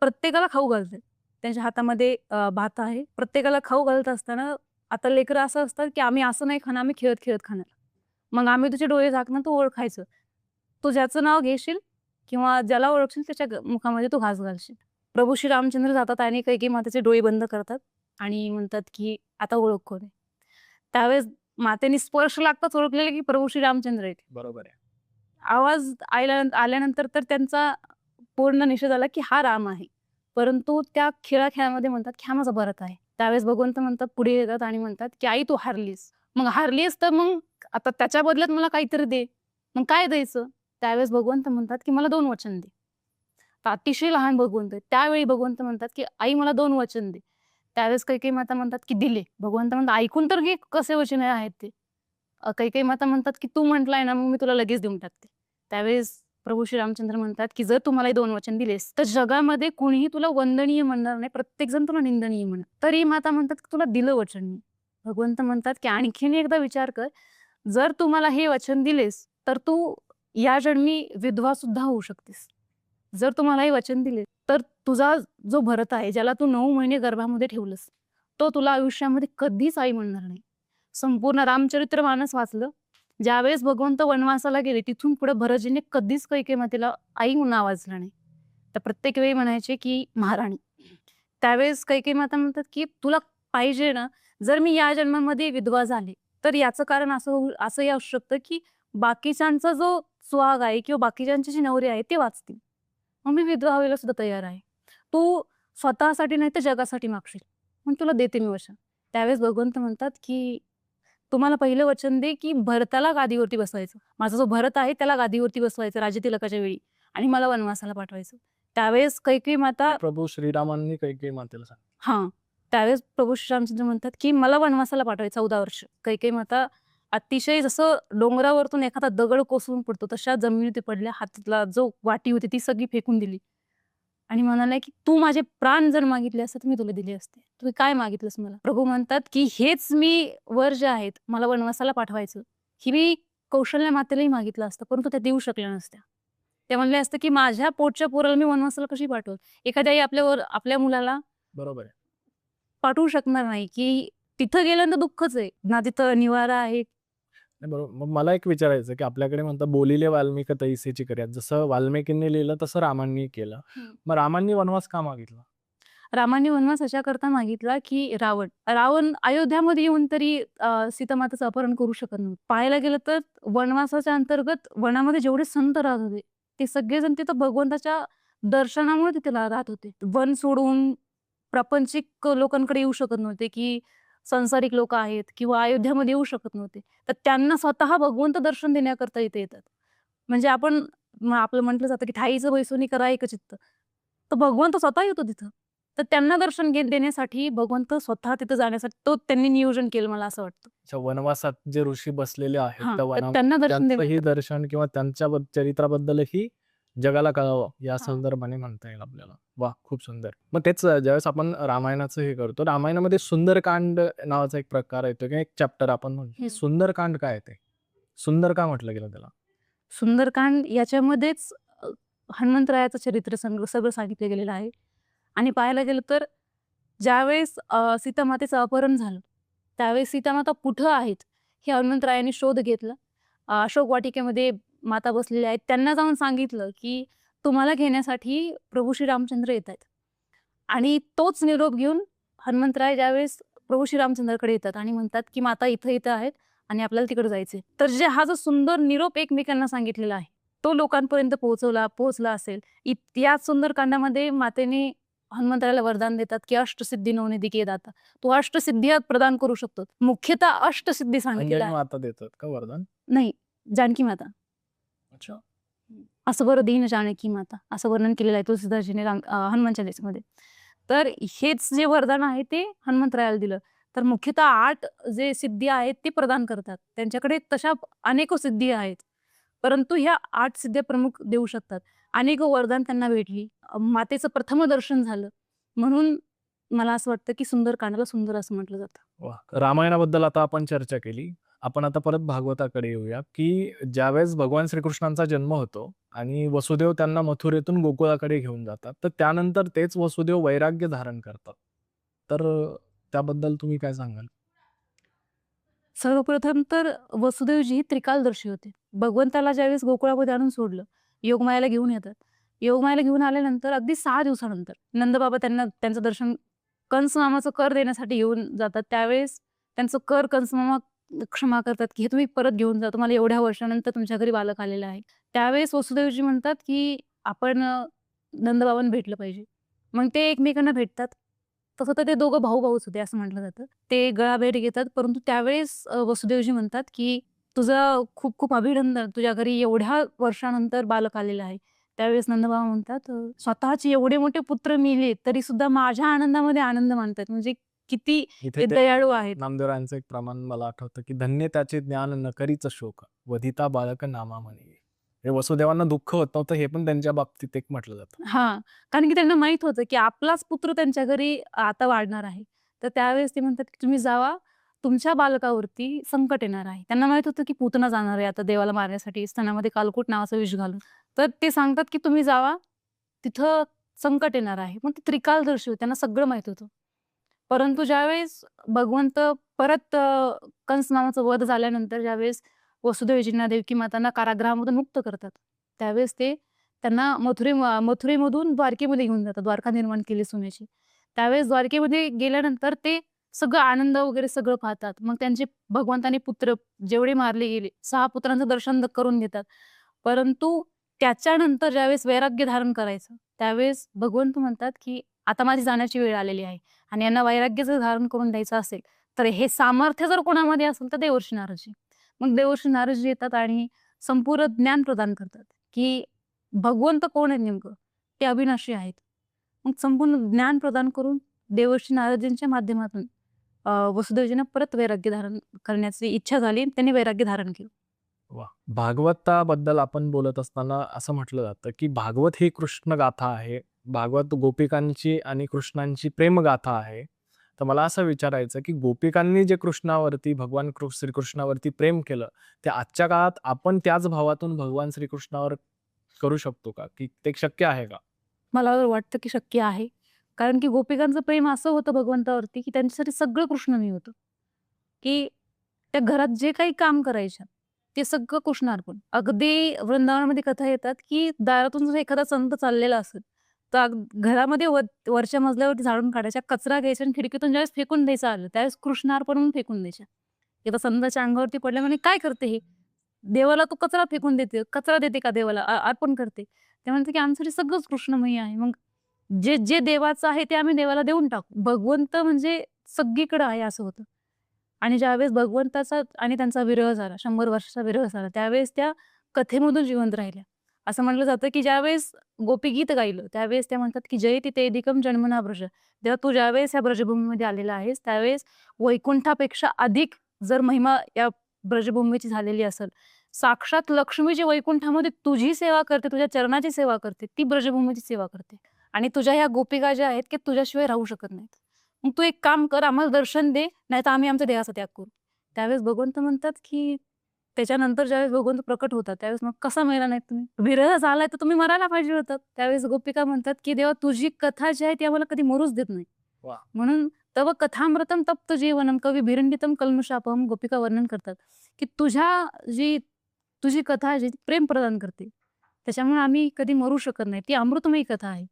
प्रत्येकाला खाऊ घालते. त्यांच्या हातामध्ये भात आहे. प्रत्येकाला खाऊ घालत असताना आता लेकरं असं असतात, की आम्ही असं नाही खाणार, आम्ही खेळत-खेळत खाणार. मग आम्ही तुझे डोळे झाकणार, तू ओळखायचं. तू ज्याचं नाव घेशील किंवा ज्याला ओळखशील त्याच्या मुखामध्ये तू घास घालशील. प्रभू श्री रामचंद्र जातात आणि कैकेयी मातेचे डोळे बंद करतात आणि म्हणतात, की आता ओळख कोण आहे? त्यावेळेस मातेने स्पर्श लागताच ओळखलेलं, की प्रभू श्री रामचंद्र आहेत. बरोबर आहे. आवाज आल्यानंतर तर त्यांचा पूर्ण निषेध झाला, की हा राम आहे. परंतु त्या खेळामध्ये म्हणतात, की हा माझा भरत आहे. त्यावेळेस भगवंत म्हणतात, पुढे येतात आणि म्हणतात, की आई तू हारलीस. मग हारलीस तर मग आता त्याच्या बदल्यात मला काहीतरी दे. मग काय द्यायचं? त्यावेळेस भगवंत म्हणतात, की मला 2 वचन दे. तर अतिशय लहान भगवंत आहेत. त्यावेळी भगवंत म्हणतात, की आई मला 2 वचन दे. त्यावेळेस कैकेयी माता म्हणतात, की दिले. भगवंत म्हणतात, ऐकून तर घे कसे वचन आहेत ते. कैकेयी माता म्हणतात, की तू म्हटलाय ना, मग मी तुला लगेच देऊन टाकते. त्यावेळेस प्रभू श्री रामचंद्र म्हणतात, की जर तू मला हे 2 वचन दिलेस, तर जगामध्ये कोणीही तुला वंदनीय म्हणणार नाही, प्रत्येकजण तुला निंदनीय म्हणणार. तरी माता म्हणतात, की तुला दिलं वचन मी. भगवंत म्हणतात, की आणखीन एकदा विचार कर, जर तू मला हे वचन दिलेस, तर तू या जन्मी विधवा सुद्धा होऊ शकतेस. जर तू मला हे वचन दिले, तर तुझा जो भरत आहे, ज्याला तू 9 महिने गर्भामध्ये ठेवलंस, तो तुला आयुष्यामध्ये कधीच आई म्हणणार नाही. संपूर्ण रामचरित्र मानस वाचलं. ज्यावेळेस भगवंत वनवासाला गेले, तिथून पुढे भरतजीने कधीच कैकेयी मातेला आई म्हणून आवाजला नाही. तर प्रत्येक वेळी म्हणायचे, की महाराणी. त्यावेळेस कैकेयी माता म्हणतात, की तुला पाहिजे ना, जर मी या जन्मामध्ये विधवा झाले, तर याचं कारण असंही असू शकतं, की बाकीच्यांचा जो सुहाग आहे किंवा बाकीच्यांचे जे नवरे आहेत ते वाचतील. मग मी विधवा व्हायला सुद्धा तयार आहे. तू स्वतःसाठी नाही तर जगासाठी मागशील. मग तुला देते मी वचन. त्यावेळेस भगवंत म्हणतात, की तुम्हाला पहिलं वचन दे, की भरताला गादीवरती बसवायचं. माझा जो भरत आहे त्याला गादीवरती बसवायचं राज्यतिलकाच्या वेळी आणि मला वनवासाला पाठवायचं. त्यावेळेस कैकेयी माता प्रभू श्रीरामांनी कैकेयी मातेला सांगितलं. हां. त्यावेळेस प्रभू श्रीरामचंद्र म्हणतात, की मला वनवासाला पाठवायचं 14 वर्ष. कैकेयी माता अतिशय जसं डोंगरावरतून एखादा दगड कोसळून पडतो तशा जमिनीवरती पडल्या. हातातला जो वाटी होती ती सगळी फेकून दिली आणि म्हणाल्या, की "तू माझे प्राण जर मागितले असते तर मी तुला दिले असते. तुम्ही काय मागितलंस मला?" प्रभू म्हणतात, की "हेच मी वर जे आहेत मला वनवासाला पाठवायचं. ही मी कौशल्या मातेलाही मागितलं असतं, परंतु त्या देऊ शकल्या नसत्या." त्या म्हणल्या असत्या, की "माझ्या पोटच्या पोराला मी वनवासाला कशी पाठवू?" एखाद्या आई आपल्या मुलाला बरोबर आहे. पाठवू शकणार नाही, की तिथं गेल्यानंतर दुःखच आहे. ना तिथं निवारा आहे. नाही बरोबर. मग मला एक विचारायचं की आपल्याकडे म्हणतात बोलिले वाल्मिक तैसेची कर्यात. जसं वाल्मिकींनी लिहिलं तसं रामांनी केलं. मग रामांनी वनवास का मागितला? रामाने वनवास अशाकरता मागितला, की रावण अयोध्यामध्ये येऊन तरी सीतामातेचं अपहरण करू शकत नव्हता. पाहायला गेलं तर वनवासाच्या अंतर्गत वनामध्ये जेवढे संत राहत होते, ते सगळेजण तिथं भगवंताच्या दर्शनामुळे तिथे राहत होते. वन सोडून प्रापंचिक लोकांकडे येऊ शकत नव्हते, की संसारिक लोक आहेत किंवा अयोध्यामध्ये येऊ शकत नव्हते. तर त्यांना स्वतः भगवंत दर्शन देण्याकरता इथे येतात. म्हणजे आपलं म्हटलं जातं, की ठाईचं बैसोनी करा एकचित्त. तर भगवंत स्वतः येतो तिथं. तर त्यांना दर्शन देण्यासाठी भगवंत स्वतः तिथं जाण्यासाठी तो त्यांनी नियोजन केलं मला असं वाटतं. अच्छा, वनवासात जे ऋषी बसलेले आहेत हां, त्या तर वनामध्ये त्यांना दर्शन त्यांचंही दर्शन किंवा त्यांच्या चरित्राबद्दलही जगाला कळावं या हां. संदर्भाने म्हणता येईल आपल्याला. वाह! खूप सुंदर. मग तेच ज्यावेळेस आपण रामायणाचं हे करतो, रामायणामध्ये सुंदरकांड नावाचा एक प्रकार येतो किंवा एक चॅप्टर आपण म्हणतो. हं. सुंदरकांड काय आहे ते? सुंदर का म्हटलं गेलं त्याला? सुंदरकांड याच्यामध्येच हनुमंतरायाचं चरित्र सगळं सांगितलं गेलेलं आहे. आणि पाहायला गेलं तर ज्यावेळेस सीतामातेचं अपहरण झालं, त्यावेळेस सीतामाता कुठं आहेत, हे हनुमंतरायांनी शोध घेतला. अशोक वाटिकेमध्ये माता बसलेल्या आहेत. त्यांना जाऊन सांगितलं, की तुम्हाला घेण्यासाठी प्रभू श्री रामचंद्र येतायत. आणि तोच निरोप घेऊन हनुमंतराय ज्यावेळेस प्रभू श्री रामचंद्राकडे येतात आणि म्हणतात, की माता इथं आहेत आणि आपल्याला तिकडे जायचंय. तर हा जो सुंदर निरोप एकमेकांना सांगितलेला आहे, तो लोकांपर्यंत पोहोचला असेल. या सुंदरकांडामध्ये मातेने हनुमंतरायाला वरदान देतात, की अष्टसिद्धी नवनिधी दाता. तू अष्टसिद्धी प्रदान करू शकतो. मुख्यतः अष्टसिद्धी सांगितलेलं अंजनी आहे. माता देतात का वरदान? नाही, जानकी माता. अच्छा. असं बरं दीन जानकी माता असं वर्णन केलेलं आहे तुलसीदासजीने हनुमान चालीसामध्ये. तर हेच जे वरदान आहे ते हनुमंतरायाला दिलं. तर मुख्यतः 8 जे सिद्धी आहेत ते प्रदान करतात. त्यांच्याकडे तशा अनेको सिद्धी आहेत. परंतु ह्या 8 सिद्ध्या प्रमुख देऊ शकतात. अनेक वरदान त्यांना भेटली. मातेचं प्रथम दर्शन झालं. म्हणून मला असं वाटतं, की सुंदरकांडाला सुंदर असं म्हटलं जातं. वाह! रामायणाबद्दल आता आपण चर्चा केली. आपण आता परत भागवताकडे येऊया, की ज्यावेळेस भगवान श्रीकृष्णांचा जन्म होतो आणि वसुदेव त्यांना मथुरेतून गोकुळाकडे घेऊन जातात. तर त्यानंतर तेच वसुदेव वैराग्य धारण करतात. तर त्याबद्दल तुम्ही काय सांगाल? सर्वप्रथम तर वसुदेवजी त्रिकालदर्शी होते. भगवंताला ज्यावेळेस गोकुळामध्ये आणून सोडलं, योगमायेला घेऊन येतात. योगमायेला घेऊन आल्यानंतर अगदी 6 दिवसानंतर नंदबाबा त्यांचं दर्शन कंस मामाचं कर देण्यासाठी घेऊन जातात. त्यावेळेस त्यांचं कर कंस मामा क्षमा करतात, की "हे तुम्ही परत घेऊन जा. तुम्हाला एवढ्या वर्षानंतर तुमच्या घरी बालक आलेलं आहे." त्यावेळेस वसुदेवजी म्हणतात, की आपण नंदबाबांना भेटलं पाहिजे. मग ते एकमेकांना भेटतात. तसं तर ते दोघं भाऊ-भाऊच होते असं म्हटलं जातं. ते गळाभेट घेतात. परंतु त्यावेळेस वसुदेवजी म्हणतात, की "तुझं खूप-खूप अभिनंदन. तुझ्या घरी एवढ्या वर्षानंतर बालक आलेलं आहे." त्यावेळेस नंदबाबा म्हणतात, स्वतःचे एवढे मोठे पुत्र मेले तरी सुद्धा माझ्या आनंदामध्ये आनंद मानतात." म्हणजे किती इथे ते ते दयाळू आहेत. नामदेवरायांचं एक प्रमाण मला आठवतं, की "धन्य त्याचे ज्ञान न करीच शोक, वधिता बालक नामा म्हणे." हे वसुदेवांना दुःख होत नव्हतं, हे पण त्यांच्या बाबतीत एक म्हटलं जातं. हां, कारण की त्यांना माहीत होतं, की आपलाच पुत्र त्यांच्या घरी आता वाढणार आहे. तर त्यावेळेस ते म्हणतात, की "तुम्ही जावा, तुमच्या बालकावरती संकट येणार आहे." त्यांना माहीत होतं, की पूतना जाणार आहे आता देवाला मारण्यासाठी स्तनामध्ये कालकूट नावाचं विष घालून. तर ते सांगतात, की "तुम्ही जावा, तिथं संकट येणार आहे." मग ते त्रिकालदर्शी होते, त्यांना सगळं माहीत होतं. परंतु ज्यावेळेस भगवंत परत कंस नावाचा वध झाल्यानंतर ज्यावेळेस वसुदेवजींना, देवकी मातांना कारागृहामधून मुक्त करतात, त्यावेळेस ते त्यांना मथुरेमधून द्वारकेमध्ये घेऊन जातात. द्वारका निर्माण केली सोन्याची. त्यावेळेस द्वारकेमध्ये गेल्यानंतर ते सगळं आनंद वगैरे सगळं पाहतात. मग त्यांचे भगवंताने पुत्र जेवढे मारले गेले 6 पुत्रांचं दर्शन करून घेतात. परंतु त्याच्यानंतर ज्यावेळेस वैराग्य धारण करायचं, त्यावेळेस भगवंत म्हणतात, की आता माझी जाण्याची वेळ आलेली आहे आणि यांना वैराग्य जर धारण करून द्यायचं असेल, तर हे सामर्थ्य जर कोणामध्ये असेल तर देवर्षी नारदजी. मग देवर्षी नारदजी येतात आणि संपूर्ण ज्ञान प्रदान करतात, की भगवंत कोण आहे नेमकं? ते अविनाशी आहेत. मग संपूर्ण ज्ञान प्रदान करून देवर्षी नारदजींच्या माध्यमातून वसुदेवजींना परत वैराग्य धारण करण्याची इच्छा झाली. त्यांनी वैराग्य धारण केलं. वा, भागवताबद्दल आपण बोलत असताना असं म्हटलं जातं की भागवत ही कृष्ण गाथा आहे. भागवत गोपिकांची आणि कृष्णांची प्रेमगाथा आहे. तर मला असं विचारायचं की गोपिकांनी जे कृष्णावरती भगवान श्रीकृष्णावरती प्रेम केलं, ते आजच्या काळात आपण त्याच भावातून भगवान श्रीकृष्णावर करू शकतो का, की ते शक्य आहे का? मला वाटतं की शक्य आहे. कारण की गोपिकांचं प्रेम असं होतं भगवंतावरती, की त्यांच्यासाठी सगळं कृष्णमय होतं. की त्या घरात जे काही काम करायच्या, ते सगळं कृष्णार्पण. अगदी वृंदावनामध्ये कथा येतात, की दारातून जर एखादा संत चाललेला असेल, तर घरामध्ये वरच्या मजल्यावरती झाडून काढायच्या, कचरा घ्यायचा आणि खिडकीतून ज्यावेळेस फेकून द्यायचं आलं, त्यावेळेस कृष्णार्पण म्हणून फेकून द्यायच्या. एकदा संताच्या अंगावरती पडल्या म्हणे, "काय करते हे? देवाला तू कचरा फेकून देते. कचरा देते का देवाला? अर्पण करते." ते म्हणते, की "आमच्यासाठी सगळंच कृष्णमय आहे." मग जे जे देवाचं आहे ते आम्ही देवाला देऊन टाकू. भगवंत म्हणजे सगळीकडे आहे असं होतं. आणि ज्यावेळेस भगवंताचा आणि त्यांचा विरह झाला, 100 वर्षाचा विरह झाला, त्यावेळेस त्या कथेमधून जिवंत राहिल्या. असं म्हटलं जातं, की ज्यावेळेस गोपी गीत गायलं, त्यावेळेस त्या म्हणतात, की "जयति तेदिकं जन्मना ब्रज." तेव्हा तू ज्यावेळेस या ब्रजभूमीमध्ये आलेला आहेस, त्यावेळेस वैकुंठापेक्षा अधिक जर महिमा या ब्रजभूमीची झालेली असेल, साक्षात लक्ष्मी जी वैकुंठामध्ये तुझी सेवा करते, तुझ्या चरणाची सेवा करते, ती ब्रजभूमीची सेवा करते. आणि तुझ्या ह्या गोपिका ज्या आहेत, की तुझ्याशिवाय राहू शकत नाहीत. मग तू एक काम कर, आम्हाला दर्शन दे, नाहीतर आम्ही आमच्या देहाचा त्याग करू. त्यावेळेस भगवंत म्हणतात, की त्याच्यानंतर ज्यावेळेस भगवंत प्रकट होतात, त्यावेळेस मग कसा मेला नाहीत तुम्ही? विरह झालाय तर तुम्ही मरायला पाहिजे होतात. त्यावेळेस गोपिका म्हणतात, की देवा तुझी कथा जी आहे ती आम्हाला कधी मरूच देत नाही. वा. म्हणून तव कथामृतम तप्त जीवनम कवी भिरंडितम कल्मशापहम गोपिका वर्णन करतात, की तुझी कथा जी प्रेम प्रदान करते. त्याच्यामुळे आम्ही कधी मरू शकत नाही. ती अमृतमयी कथा आहे.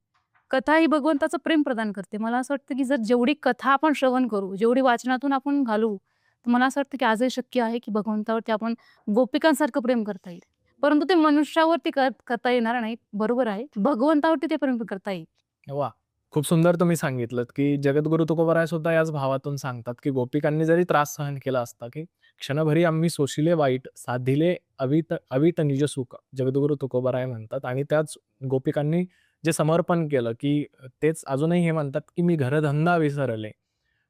कथा ही भगवंताचं प्रेम प्रदान करते. मला असं वाटतं, की जर जेवढी कथा आपण श्रवण करू, जेवढी वाचनातून आपण घालवू, तर मला असं वाटतं, की आजही शक्य आहे, की भगवंतावरती आपण गोपिकांसारखं प्रेम करता येईल. परंतु ते मनुष्यावरती करता येणार नाही. बरोबर आहे. भगवंतावरती ते प्रेम करता येईल. वा, खूप सुंदर तुम्ही सांगितलंत की जगद्गुरु तुकोबाराय सुद्धा याच भावातून सांगतात की गोपिकांनी जरी त्रास सहन केला असता की क्षणभरी आम्ही सोशिले वाईट साधिले अवित अवित निज सुख, जगद्गुरु तुकोबाराय म्हणतात. आणि त्याच गोपिकांनी जे समर्पण केलं की तेच अजूनही हे म्हणतात की मी घरधंदा विसरले.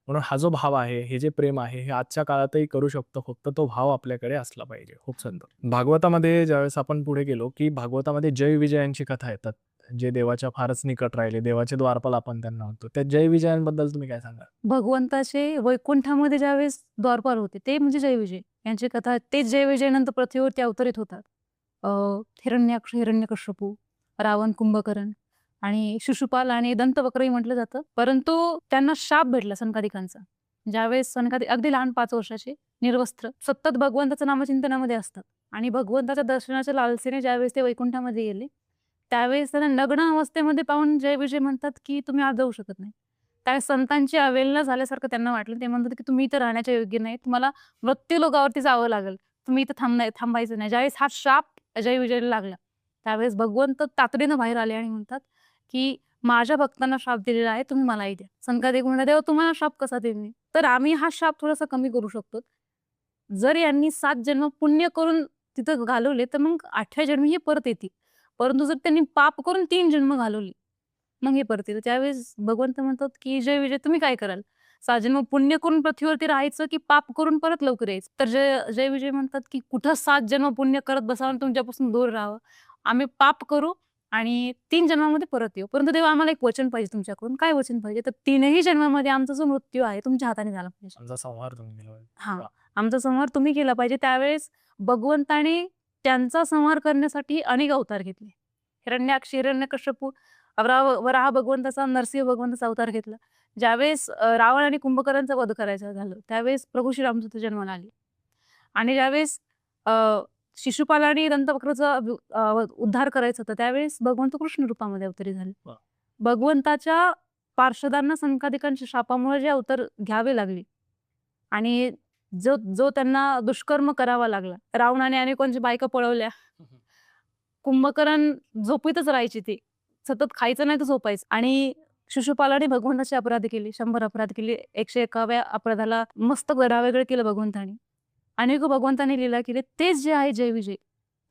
म्हणून हा जो भाव आहे, हे जे प्रेम आहे, हे आजच्या काळातही करू शकतो. फक्त तो भाव आपल्याकडे असला पाहिजे. खूप सुंदर. भागवतामध्ये ज्यावेळेस आपण पुढे गेलो की भागवतामध्ये जय विजयांची कथा येतात, जे देवाच्या फारच निकट राहिले, देवाचे द्वारपाल आपण त्यांना म्हणतो. त्या जय विजयांबद्दल तुम्ही काय सांगाल? भगवंताचे वैकुंठामध्ये ज्यावेळेस द्वारपाल होते, ते म्हणजे जयविजय यांची कथा. तेच जयविजय नंतर पृथ्वीवरती अवतरित होतात. अ, हिरण्याक्ष, हिरण्यकश्यपू, रावण, कुंभकर्ण आणि शिशुपाल आणि दंतवक्रही म्हटलं जातं. परंतु त्यांना शाप भेटला सनकादिकांचा. ज्यावेळेस सनकादिक अगदी लहान 5 वर्षाचे, निर्वस्त्र, सतत भगवंताचं नामचिंतनामध्ये असतात आणि भगवंताच्या दर्शनाच्या लालसेने ज्यावेळेस ते वैकुंठामध्ये गेले, त्यावेळेस त्यांना नग्न अवस्थेमध्ये पाहून जयविजय म्हणतात, की तुम्ही आज जाऊ शकत नाही. त्यावेळेस संतांची अवहेलना झाल्यासारखं त्यांना वाटलं. ते म्हणतात, की तुम्ही इथं राहण्याच्या योग्य नाही. तुम्हाला मृत्यू लोकावरती जावं लागेल. तुम्ही इथं थांबायचं नाही. ज्यावेळेस हा शाप जयविजयला लागला, त्यावेळेस भगवंत तातडीनं बाहेर आले आणि म्हणतात, की माझ्या भक्तांना शाप दिलेला आहे, तुम्ही मलाही द्या. सनकादिक म्हणतात, देवा तुम्हाला शाप कसा देऊ मी? तर आम्ही हा शाप थोडासा कमी करू शकतो. जर यांनी 7 जन्म पुण्य करून तिथं घालवले, तर मग 8व्या जन्मी हे परत येतील. परंतु जर त्यांनी पाप करून 3 जन्म घालवले, मग हे परत येतात. त्यावेळेस भगवंत म्हणतात, की जय विजय तुम्ही काय कराल? 6 जन्म पुण्य करून पृथ्वीवरती राहायचं, की पाप करून परत लवकर यायचं? तर जय विजय म्हणतात, की कुठं 7 जन्म पुण्य करत बसावं आणि तुमच्यापासून दूर राहावं. आम्ही पाप करू आणि 3 जन्मामध्ये परत येऊ. परंतु तेव्हा आम्हाला एक वचन पाहिजे तुमच्याकडून. काय वचन पाहिजे? तर 3ही जन्मामध्ये आमचा जो मृत्यू आहे तुमच्या हाताने झाला पाहिजे. आमचा संहार तुम्ही केला पाहिजे. हां, वा. आमचा संहार तुम्ही केला पाहिजे. त्यावेळेस भगवंताने त्यांचा संहार करण्यासाठी अनेक अवतार घेतले. हिरण्याक्ष, हिरण्यकश्यपू, वराह भगवंताचा, नरसिंह भगवंताचा अवतार घेतला. ज्यावेळेस रावण आणि कुंभकर्णांचा वध करायचं झालं, त्यावेळेस प्रभू श्रीरामचंद्र जन्माला आले. आणि ज्यावेळेस अ, शिशुपाल आणि दंतवक्राचा उद्धार करायचा होता, त्यावेळेस भगवंत कृष्ण रूपामध्ये अवतरित झाले. वा. भगवंताच्या पार्षदांना सनकादिकांच्या शापामुळे जे अवतार घ्यावे लागले आणि जो जो त्यांना दुष्कर्म करावा लागला. रावणाने अनेकांची बायका पळवल्या. कुंभकर्ण झोपेतच राहायची ती. सतत खायचं नाही तर झोपायचं. आणि शिशुपालाने भगवंताचे अपराध केले. 100 अपराध केले. 101व्या अपराधाला मस्तक वेगळं केलं भगवंताने. अनेक भगवंताने लीला केली. तेच जे आहे जयविजय,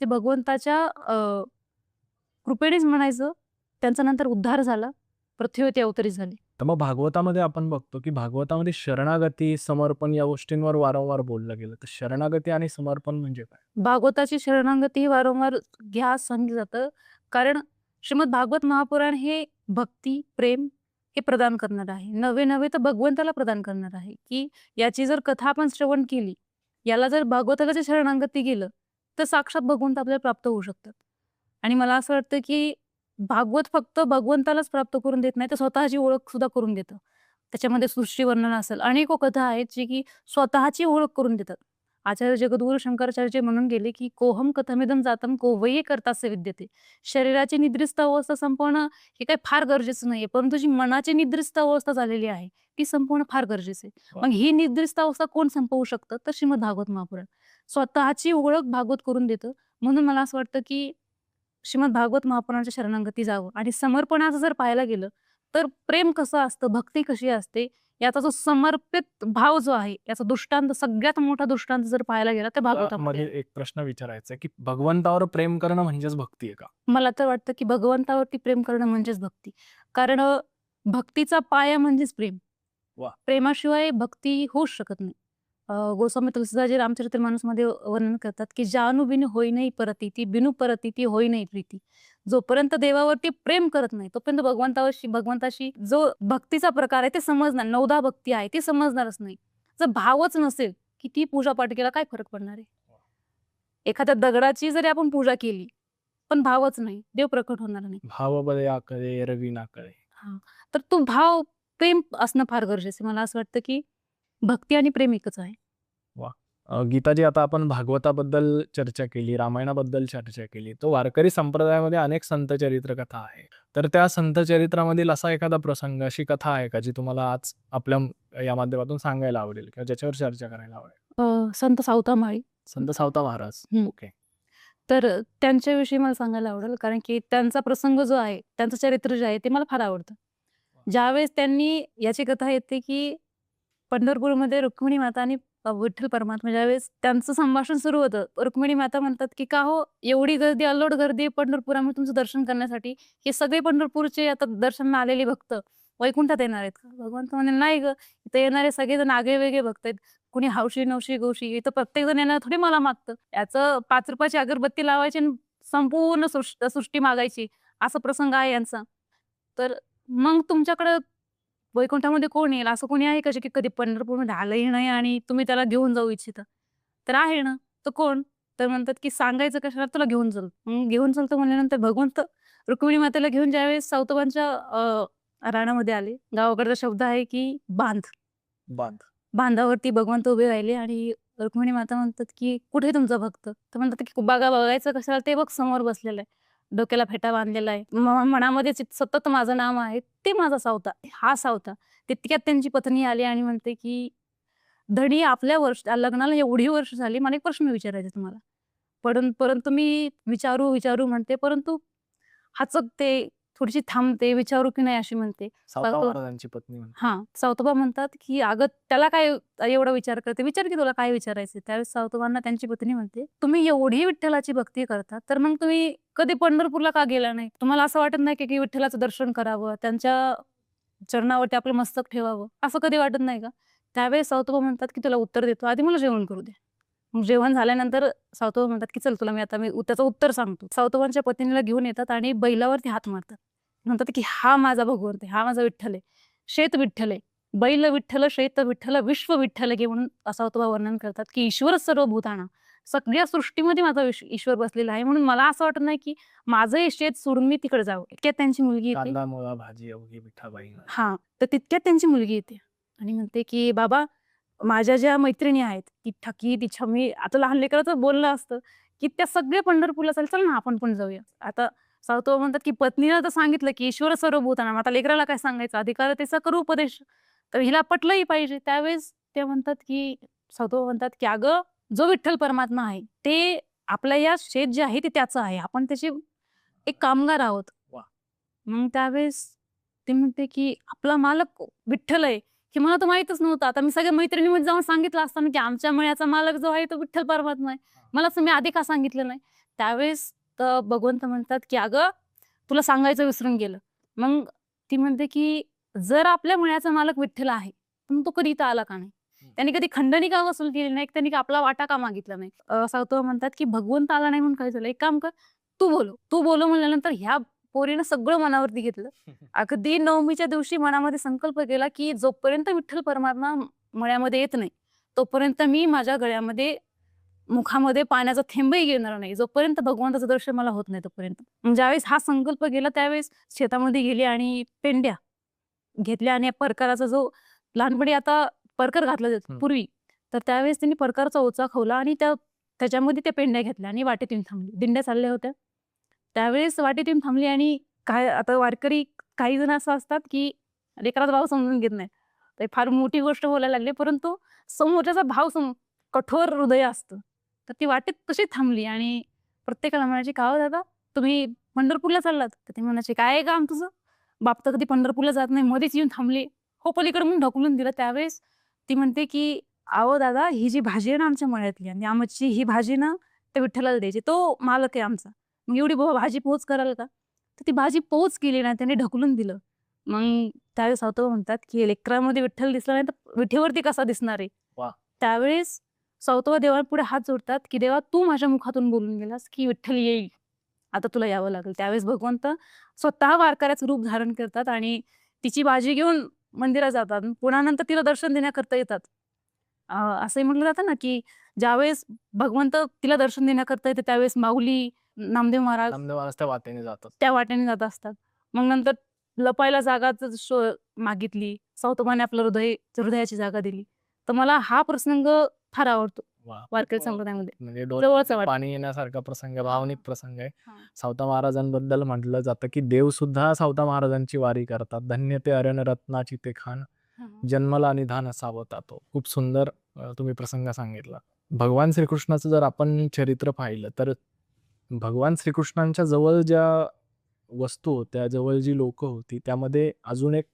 ते भगवंताच्या कृपेनेच म्हणायचं. त्यांचा नंतर उद्धार झाला, पृथ्वीवरती अवतरित झाले. तर मग भागवतामध्ये आपण बघतो की भागवतामध्ये शरणागती, समर्पण या गोष्टींवर वारंवार बोललं गेलं. तर शरणागती आणि समर्पण म्हणजे काय? भागवताची शरणागती ही वारंवार घ्या सांगितलं जातं. कारण श्रीमद भागवत महापुराण हे भक्ती, प्रेम हे प्रदान करणार आहे. नव्हे नव्हे तर भगवंताला प्रदान करणार आहे, की याची जर कथा आपण श्रवण केली, याला जर भागवताला जर शरणागती केलं, तर साक्षात भगवंत आपल्याला प्राप्त होऊ शकतात. आणि मला असं वाटतं, की भागवत फक्त भगवंतालाच प्राप्त करून देत नाही, तर स्वतःची ओळख सुद्धा करून देतं. त्याच्यामध्ये सृष्टी वर्णन असेल, अनेको कथा आहेत जी की स्वतःची ओळख करून देतात. आचार्य जगद्गुरू शंकराचार्य म्हणून गेले, की कोहम कथमिदं जातं कोवये कर्तास्य विद्यते. शरीराची निद्रिस्त अवस्था संपवणं हे काही फार गरजेचं नाहीये, परंतु जी मनाची निद्रिस्त अवस्था झालेली आहे, ती संपवणं फार गरजेचं आहे. वा. मग ही निद्रिस्त अवस्था कोण संपवू शकतं? तर श्रीमद भागवत महापुराण. स्वतःची ओळख भागवत करून देतं. म्हणून मला असं वाटतं, की श्रीमद भागवत महापुराणाच्या शरणागती जावं. आणि समर्पणाचं जर पाहायला गेलं, तर प्रेम कसं असतं, भक्ती कशी असते, याचा जो समर्पित भाव जो आहे, याचा दृष्टांत, सगळ्यात मोठा दृष्टांत जर पाहायला गेला तर भागवतामध्ये मध्ये आहे. एक प्रश्न विचारायचा आहे की भगवंतावर प्रेम करणं म्हणजेच भक्ती आहे का? मला तर वाटतं, की भगवंतावरती प्रेम करणं म्हणजेच भक्ती. कारण भक्तीचा पाया म्हणजेच प्रेम. वाह! प्रेमाशिवाय भक्ती होऊच शकत नाही. गोस्वामी तुलसीदासजी रामचरितमानसमध्ये वर्णन करतात, की "जानु बिनु होई नाही परतीती, बिनु परतीती होई नाही प्रीती." जोपर्यंत देवावरती प्रेम करत नाही, तोपर्यंत भगवंताशी जो भक्तीचा प्रकार आहे ते समजणार. 9दा भक्ती आहे ती समजणारच नाही. जर भावच नसेल, किती पूजापाठ केला काय फरक पडणार आहे? एखाद्या दगडाची जरी आपण पूजा केली, पण भावच नाही, देव प्रकट होणार नाही. भाव बदया करे रवी ना करे. हां. तर तो भाव, प्रेम असणं फार गरजेचं आहे. मला असं वाटतं, की भक्ती आणि प्रेम एकच आहे. गीताजी, आता आपण भागवताबद्दल चर्चा केली, रामायणाबद्दल चर्चा केली. तो वारकरी संप्रदायामध्ये अनेक संत चरित्र कथा आहे. तर त्या संत चरित्रामधील असा एखादा प्रसंग, अशी कथा आहे का जी तुम्हाला आज आपल्या या माध्यमातून सांगायला आवडेल किंवा ज्याच्यावर चर्चा करायला आवडेल? संत सावतामाळी. संत सावता महाराज. हं. ओके. तर त्यांच्याविषयी मला सांगायला आवडेल, कारण की त्यांचा प्रसंग जो आहे, त्यांचं चरित्र जे आहे ते मला फार आवडतं. ज्यावेळेस त्यांनी याची कथा येते, की पंढरपूरमध्ये रुक्मिणी माता आणि विठ्ठल परमात्मा ज्यावेळेस त्यांचं संभाषण सुरू होतं, रुक्मिणी माता म्हणतात, की "का हो एवढी गर्दी, अल्लोड गर्दी आहे पंढरपुरामध्ये तुमचं दर्शन करण्यासाठी? हे सगळे पंढरपूरचे आता दर्शनाला आलेले भक्त वैकुंठात येणार आहेत का?" भगवंत म्हणे, "नाही गं, इथे येणारे सगळेजण आगळे-वेगळे भक्त आहेत. कुणी हौशी, नवशी, गवशी. इथं प्रत्येकजण येणार थोडी मला मागतं. याचं ₹5 अगरबत्ती लावायची आणि संपूर्ण सृष्टी मागायची, असा प्रसंग आहे यांचा. तर मग तुमच्याकडं वैकुंठामध्ये कोण येईल? असं कोणी आहे का जे की कधी पंढरपूरमध्ये आलंही नाही आणि तुम्ही त्याला घेऊन जाऊ इच्छिता? तर आहे ना. तर कोण? तर म्हणतात की सांगायचं कशाला, तुला घेऊन चल. मग घेऊन चलतो म्हणल्यानंतर भगवंत रुक्मिणी मातेला घेऊन ज्यावेळेस सावतबांच्या रानामध्ये आले, गावाकडचा शब्द आहे की बांध. बांध. बांधावरती भगवंत उभे राहिले आणि रुक्मिणी माता म्हणतात, की "कुठे तुमचा भक्त?" तर म्हणतात, की बघायचं कशाला, ते बघ समोर बसलेलं आहे. डोक्याला फेटा बांधलेला आहे. मनामध्ये सतत माझं नाम आहे. ते माझा सावता, हा सावता. तितक्यात त्यांची पत्नी आली आणि म्हणते, की "धणी, आपल्या लग्नाला एवढी वर्ष झाली. मला एक प्रश्न विचारायचा आहे तुम्हाला. परंतु मी विचारू म्हणते, परंतु हचकते, थोडीशी थांबते, विचारू की नाही अशी म्हणते. सावता महाराजांची पत्नी म्हणते. हां, सावतोबा म्हणतात, की "अगं त्याला काय एवढा विचार करते? विचार की तुला काय विचारायचंय?" त्यावेळेस सावतोबांना त्यांची पत्नी म्हणते, "तुम्ही एवढी विठ्ठलाची भक्ती करता, तर मग तुम्ही कधी पंढरपूरला का गेला नाही? तुम्हाला असं वाटत नाही की विठ्ठलाचं दर्शन करावं, त्यांच्या चरणावरती आपलं मस्तक ठेवावं, असं कधी वाटत नाही का?" त्यावेळेस सावतोबा म्हणतात, की "तुला उत्तर देतो. आधी मला जेवण करू दे." मग जेवण झाल्यानंतर सावतोबा म्हणतात, की "चल तुला मी त्याचं उत्तर सांगतो." सावतोबांच्या पत्नीला घेऊन येतात आणि बैलावरती हात मारतात. म्हणतात, की "हा माझा भगवंत आहे, हा माझा विठ्ठल आहे. शेत विठ्ठल आहे. बैल विठ्ठल, शेत विठ्ठल, विश्व विठ्ठल घे" म्हणून सावतोबा वर्णन करतात, की ईश्वर सर्व भूताना, सगळ्या सृष्टीमध्ये माझा ईश्वर बसलेला आहे. म्हणून मला असं वाटत नाही, की माझं हे शेत सोडून मी तिकडे जावं. इतक्यात त्यांची मुलगी येते. कांदा, मुळा, भाजी अवघी विठाबाई. हां, तर तितक्यात त्यांची मुलगी येते आणि म्हणते, की "बाबा, माझ्या ज्या मैत्रिणी आहेत, ती ठकी, ती छमी", आता लहान लेकराचं बोलणं असतं, की त्या सगळ्या पंढरपूरला चालेल, चल ना आपण पण जाऊया. आता सावतोबा म्हणतात, की पत्नीला तर सांगितलं, की ईश्वर सर्वभूतानां, आता लेकराला काय सांगायचं, अधिकारतेचा करू उपदेश. तर हिला पटलंही पाहिजे. त्यावेळेस ते म्हणतात, की सावतोबा म्हणतात, की "अगं, जो विठ्ठल परमात्मा आहे, ते आपलं या शेत जे आहे ते त्याचं आहे. आपण त्याचे एक कामगार आहोत." वाह! मग त्यावेळेस ते म्हणते, की "आपला मालक विठ्ठल आहे." हे मला तर माहीतच नव्हतं. आता मी सगळ्या मैत्रिणीमध्ये जाऊन सांगितलं असतं की आमच्या मळ्याचा मालक जो आहे तो विठ्ठल परमात्मा आहे. मला तुम्ही आधी का सांगितलं नाही? त्यावेळेस भगवंत म्हणतात, की "अगं, तुला सांगायचं विसरून गेलं. मग ती म्हणते की जर आपल्या मळ्याचा मालक विठ्ठल आहे, पण तो कधी इथं आला का नाही? त्याने कधी खंडणी का वसूल केली नाही? त्यांनी का आपला वाटा का मागितला नाही? सावतो म्हणतात की भगवंत आला नाही म्हणून काय झालं? एक काम कर, तू बोलव. तू बोलव म्हणल्यानंतर ह्या पोरीनं सगळं मनावरती घेतलं. अगदी नवमीच्या दिवशी मनामध्ये संकल्प केला की जोपर्यंत विठ्ठल परमात्मा मळ्यामध्ये येत नाही, तोपर्यंत मी माझ्या गळ्यामध्ये मुखामध्ये पाण्याचा थेंबही घेणार नाही. जोपर्यंत भगवंताचं दर्शन मला होत नाही तोपर्यंत. मग ज्यावेळेस हा संकल्प केला त्यावेळेस शेतामध्ये गेली आणि पेंड्या घेतल्या आणि परकाराचा जो लहानपणी आता परकर घातलं जातं पूर्वी, तर त्यावेळेस त्यांनी परकाराचा ओचा खवला आणि त्याच्यामध्ये त्या पेंड्या घेतल्या आणि वाटेत येऊन थांबली. दिंड्या चालल्या होत्या. त्यावेळेस वाटेत येऊन थांबली आणि काय आता वारकरी काही जण असं असतात, की लेकराचा भाव समजून घेत नाहीत. ते फार मोठी गोष्ट बोलायला लागले, परंतु समोरच्याचा भाव कठोर हृदय असतं. तर ती वाटेत तशीच थांबली आणि प्रत्येकाला म्हणायची, "का हो दादा, तुम्ही पंढरपूरला चाललात?" तर ते म्हणायचे, "काय आहे काम तुझं? बाप तर कधी पंढरपूरला जात नाही, मध्येच येऊन थांबले." हो पलीकडे म्हणून ढकलून दिलं. त्यावेळेस ती म्हणते, की "अहो दादा, ही जी भाजी आहे ना आमच्या मळ्यातली आणि आमची ही भाजी ना त्या विठ्ठलाला द्यायची. तो मालक आहे आमचा. मग एवढी भाजी पोहोच कराल का?" तर ती भाजी पोहोच केली नाही, त्याने ढकलून दिलं. मग त्यावेळेस सावतो म्हणतात, की लेकरामध्ये विठ्ठल दिसला नाही तर विठेवरती कसा दिसणार आहे? वाह! त्यावेळेस सावतो देवापुढे हात जोडतात, की "देवा तू माझ्या मुखातून बोलून गेलास, की विठ्ठल येईल. आता तुला यावं लागेल." त्यावेळेस भगवंत स्वतः वारकऱ्याचं रूप धारण करतात आणि तिची भाजी घेऊन मंदिरात जातात. पुन्हा नंतर तिला दर्शन देण्याकरता येतात. असंही म्हटलं जातं ना, की ज्यावेळेस भगवंत तिला दर्शन देण्याकरता येते त्यावेळेस माऊली, नामदेव महाराज नामदेव महाराज त्या वाटेने जातात. त्या वाटेने जात असतात. मग नंतर लपायला जागाच मागितली. सावतोबाने आपलं हृदयाची जागा दिली. तर मला हा प्रसंग फार आवडतो वाह! वारकरी संप्रदायामध्ये. म्हणजे जवळचा डोळ्यात वाटतो. पाणी येण्यासारखा प्रसंग आहे, भावनिक प्रसंग आहे. हां. सावता महाराजांबद्दल म्हटलं जातं, की देव सुद्धा सावता महाराजांची वारी करतात. धन्य ते अरण रत्नाची ते खाण, हां. जन्मला निधान सावता तो. खूप सुंदर तुम्ही प्रसंग सांगितला. भगवान श्रीकृष्णाचं जर आपण चरित्र पाहिलं, तर भगवान श्रीकृष्णांच्या जवळ ज्या वस्तू होत्या, जवळ जी लोकं होती, त्यामध्ये अजून एक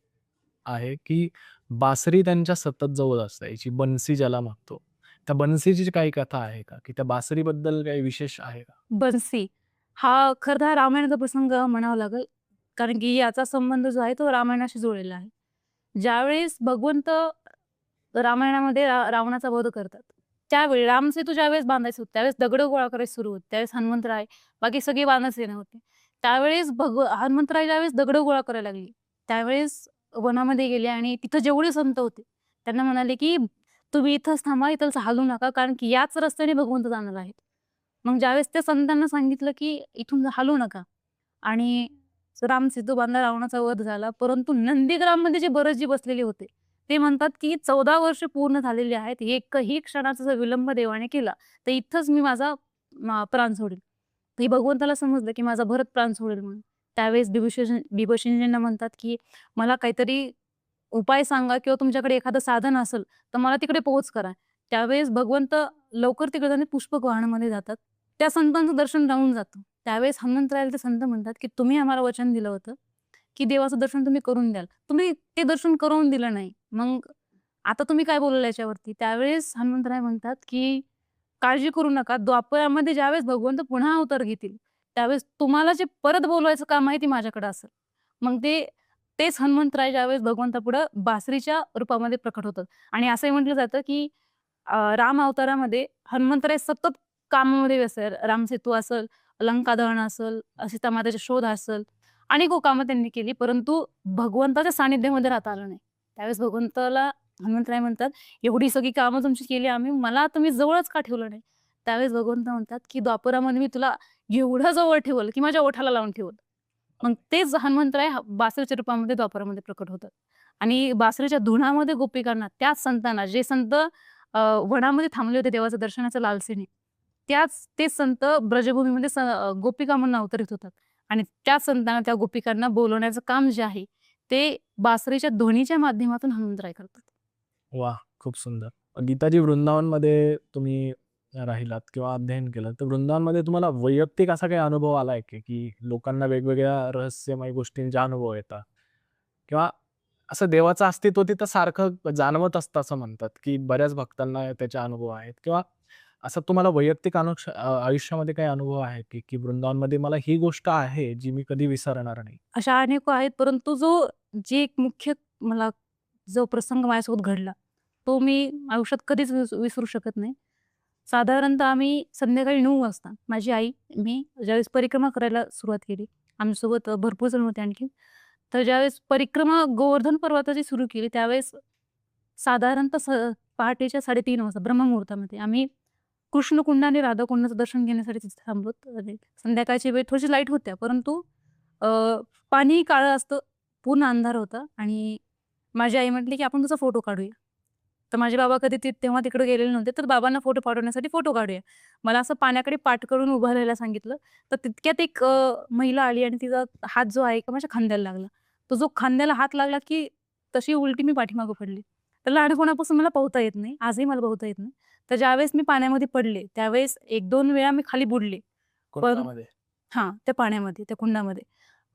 आहे, की बासरी त्यांच्या सतत जवळ असायची. बन्सी ज्याला म्हणतो. त्या बन्सीची काही कथा आहे का? की त्या बासरीबद्दल काही विशेष आहे का? बन्सी हा खरं रामायणाचा प्रसंग म्हणावा लागेल. कारण की याचा संबंध जो आहे तो रामायणाशी जुळलेला आहे. ज्यावेळेस भगवंत रामायणामध्ये रावणाचा वध करतात. त्यावेळी रामसेतू ज्यावेळेस बांधायचे होते, त्यावेळेस दगड गोळा करायला सुरू होते. त्यावेळेस हनुमंतराय बाकी सगळे वानर सेना होते. त्यावेळेस हनुमंतराय ज्यावेळेस दगड गोळा करायला लागले, त्यावेळेस वनामध्ये गेले आणि तिथं जेवढे संत होते, त्यांना म्हणाले, की "तुम्ही इथंच थांबा, इथंच हलू नका, कारण की याच रस्त्याने भगवंत जाणार आहेत." मग ज्यावेळेस त्या संतांना सांगितलं, की "इथून हलू नका." आणि राम सेतू बांधला, रावणाचा वध झाला. परंतु नंदीग्राममध्ये जे भरतजी बसलेले होते, ते म्हणतात, की 14 वर्ष पूर्ण झालेली आहेत. एकही क्षणाचा जर विलंब देवाने केला, तर इथंच मी माझा प्राण सोडेल. तर हे भगवंताला समजलं, की माझा भरत प्राण सोडेल म्हणून. त्यावेळेस बिभीषणजींना म्हणतात, की मला काहीतरी उपाय सांगा किंवा तुमच्याकडे एखादं साधन असेल, तर मला तिकडे पोहोच करा. त्यावेळेस भगवंत लवकर तिकडे जाणे पुष्पक वाहनामध्ये जातात. त्या संतांचं दर्शन राहून जातं. त्यावेळेस हनुमंतरायाला ते संत म्हणतात, की तुम्ही आम्हाला वचन दिलं होतं, की देवाचं दर्शन तुम्ही करून द्याल. तुम्ही ते दर्शन करून दिलं नाही. मग आता तुम्ही काय बोलाल याच्यावरती? त्यावेळेस हनुमंतराय म्हणतात, की काळजी करू नका. द्वापरामध्ये ज्यावेळेस भगवंत पुन्हा अवतार घेतील, त्यावेळेस तुम्हाला जे परत बोलवायचं काम आहे ते माझ्याकडे असेल. मग तेच हनुमंतराय ज्यावेळेस भगवंतापुढं बासरीच्या रूपामध्ये प्रकट होतात आणि असंही म्हटलं जातं, की राम अवतारामध्ये हनुमंतराय सतत कामामध्ये व्यस्त आहे. रामसेतू असेल, लंका दहन असेल, सीतामातेचा शोध असेल, अनेको कामं त्यांनी केली. परंतु भगवंताच्या सानिध्यामध्ये राहता आलं नाही. त्यावेळेस भगवंताला हनुमंतराय म्हणतात, "एवढी सगळी कामं तुमची केली आम्ही, मला तुम्ही जवळच का ठेवलं नाही?" त्यावेळेस भगवंत म्हणतात, की "द्वापरामध्ये मी तुला एवढं जवळ ठेवलं, की माझ्या ओठाला लावून ठेवलं." मग तेच हनुमंतराय बासरीच्या रूपामध्ये द्वापरामध्ये प्रकट होतात आणि बासरीच्या धुनामध्ये गोपिकांना, त्याच संतांना, जे संत वनामध्ये थांबले होते देवाच्या दर्शनाच्या लालसेने, तेच संत ब्रजभूमीमध्ये गोपिका म्हणून अवतरित होतात आणि त्याच संतांना, त्या गोपिकांना बोलवण्याचं काम जे आहे, ते बासरीच्या ध्वनीच्या माध्यमातून हनुमंतराय करतात. वाह! खूप सुंदर. गीताजी वृंदावनमध्ये तुम्ही राहिलात किंवा अध्ययन केलं, तर वृंदावनमध्ये तुम्हाला वैयक्तिक असा काही अनुभव आलाय की लोकांना वेगवेगळ्या रहस्यमय गोष्टींचे अनुभव येतात किंवा असं देवाचं अस्तित्व तिथं सारखं जाणवत असतं असं म्हणतात, की बऱ्याच भक्तांना त्याचे अनुभव आहेत किंवा असा तुम्हाला वैयक्तिक आयुष्यामध्ये काही अनुभव आहे की वृंदावनमध्ये मला ही गोष्ट आहे जी मी कधी विसरणार नाही? अशा अनेक आहेत, परंतु जे एक मुख्य मला जो प्रसंग माझ्यासोबत घडला, तो मी आयुष्यात कधीच विसरू शकत नाही. साधारणतः आम्ही संध्याकाळी 9 वाजता माझी आई, मी ज्यावेळेस परिक्रमा करायला सुरुवात केली. आमच्यासोबत भरपूर जण होते आणखीन. तर ज्यावेळेस परिक्रमा गोवर्धन पर्वताची सुरू केली, त्यावेळेस साधारणतः पहाटेच्या 3:30 वाजता ब्रह्ममुहूर्तामध्ये आम्ही कृष्णकुंड आणि राधाकुंडाचं दर्शन घेण्यासाठी तिथे थांबलो. आणि संध्याकाळची वेळ थोडीशी लाईट होत्या, परंतु अ, पाणीही काळं असतं, पूर्ण अंधार होता आणि माझी आई म्हटली, की "आपण तुझा फोटो काढूया." तर माझे बाबा कधी तेव्हा तिकडे गेलेले नव्हते, तर बाबांना फोटो पाठवण्यासाठी फोटो काढूया. मला असं पाण्याकडे पाठ करून उभं राहायला सांगितलं. तर तितक्यात एक महिला आली आणि तिचा हात जो आहे का माझ्या खांद्याला लागला. तो जो खांद्याला हात लागला, की तशी उलटी मी पाठीमागं पडली. तर लहानपणापासून मला पोहता येत नाही. आजही मला पोहता येत नाही. तर ज्यावेळेस मी पाण्यामध्ये पडले, त्यावेळेस 1-2 वेळा मी खाली बुडले. पण कुंडामध्ये? हां, त्या पाण्यामध्ये, त्या कुंडामध्ये.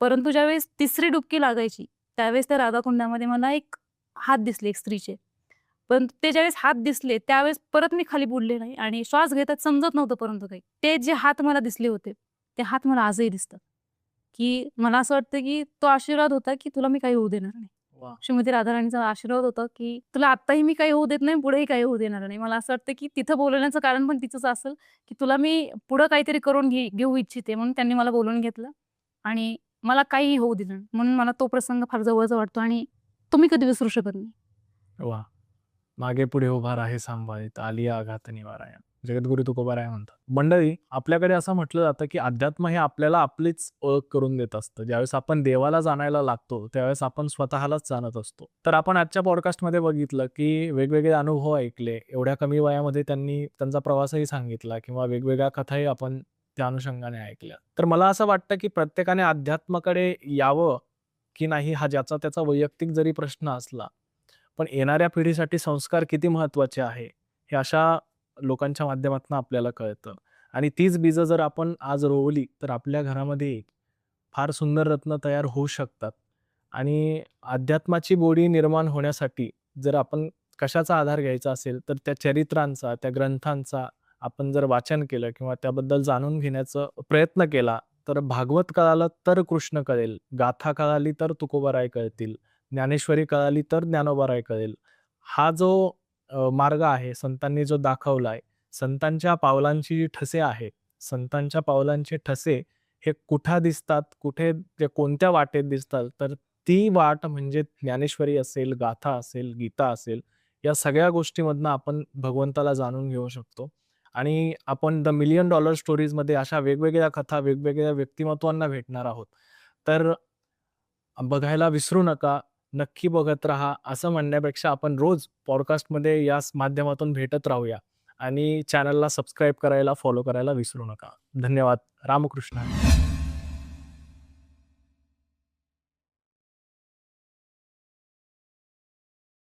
परंतु ज्यावेळेस तिसरी डुबकी लागायची, त्यावेळेस त्या राधाकुंडामध्ये मला एक हात दिसले एक स्त्रीचे. पण ते ज्यावेळेस हात दिसले, त्यावेळेस परत मी खाली बुडले नाही आणि श्वास घेताना समजत नव्हतं परंतु काही. ते जे हात मला दिसले होते, ते हात मला आजही दिसतात, की मला असं वाटतं, की तो आशीर्वाद होता, की तुला मी काही होऊ देणार नाही. वाह! श्रीमती राधाराणीचा आशीर्वाद होता, की तुला आत्ताही मी काही होऊ देत नाही, पुढेही काही होऊ देणार नाही. मला असं वाटतं, की तिथं बोलवण्याचं कारण पण तिचंच असेल, की तुला मी पुढं काहीतरी करून घेऊ इच्छिते. म्हणून त्यांनी मला बोलावून घेतलं आणि मला काहीही होऊ दिलं नाही. म्हणून मला तो प्रसंग फार जवळचा वाटतो आणि तो मी कधी विसरू शकत नाही. वाह! मागे पुढे उभा राहे सांभाळीत, आलिया आघात निवाराया. जगद्गुरू तुकोबाराय म्हणतात. मंडळी, आपल्याकडे असं म्हटलं जातं, की अध्यात्म हे आपल्याला आपलीच ओळख करून देत असतं. ज्यावेळेस आपण देवाला जाणायला लागतो, त्यावेळेस आपण स्वतःलाच जाणत असतो. तर आपण आजच्या पॉडकास्टमध्ये बघितलं, की वेगवेगळे अनुभव ऐकले. एवढ्या कमी वयामध्ये त्यांनी त्यांचा प्रवासही सांगितला किंवा वेगवेगळ्या कथाही आपण त्या अनुषंगाने ऐकल्या. तर मला असं वाटतं, की प्रत्येकाने अध्यात्माकडे यावं की नाही हा ज्याचा त्याचा वैयक्तिक जरी प्रश्न असला, पण येणाऱ्या पिढीसाठी संस्कार किती महत्त्वाचे आहे, हे अशा लोकांच्या माध्यमातून आपल्याला कळतं. आणि तीच बीजं जर आपण आज रोवली, तर आपल्या घरामध्ये फार सुंदर रत्न तयार होऊ शकतात. आणि अध्यात्माची गोडी निर्माण होण्यासाठी जर आपण कशाचा आधार घ्यायचा असेल, तर त्या चरित्रांचा, त्या ग्रंथांचा आपण जर वाचन केलं किंवा त्याबद्दल जाणून घेण्याचा प्रयत्न केला, तर भागवत कळालं तर कृष्ण कळेल, गाथा कळाली तर तुकोबाराय कळतील, ज्ञानेश्वरी कळाली तर ज्ञानोबाराय कळेल. हा जो मार्ग आहे संतांनी जो दाखवलाय, संतांच्या पावलांची जी ठसे आहेत, संतांच्या पावलांचे ठसे हे कुठं दिसतात, कुठे ते कोणत्या वाटेत दिसतात, तर ती वाट म्हणजे ज्ञानेश्वरी असेल, गाथा असेल, गीता असेल, या सगळ्या गोष्टीमधनं आपण भगवंताला जाणून घेऊ शकतो. आणि आपण द मिलियन डॉलर स्टोरीजमध्ये अशा वेगवेगळ्या कथा, वेगवेगळ्या व्यक्तिमत्वांना भेटणार आहोत. तर बघायला विसरू नका. नक्की बघत राहा. असं म्हणण्यापेक्षा आपण रोज पॉडकास्टमध्ये या माध्यमातून भेटत राहूया आणि चॅनलला सबस्क्राईब करायला, फॉलो करायला विसरू नका. धन्यवाद. रामकृष्ण हरी.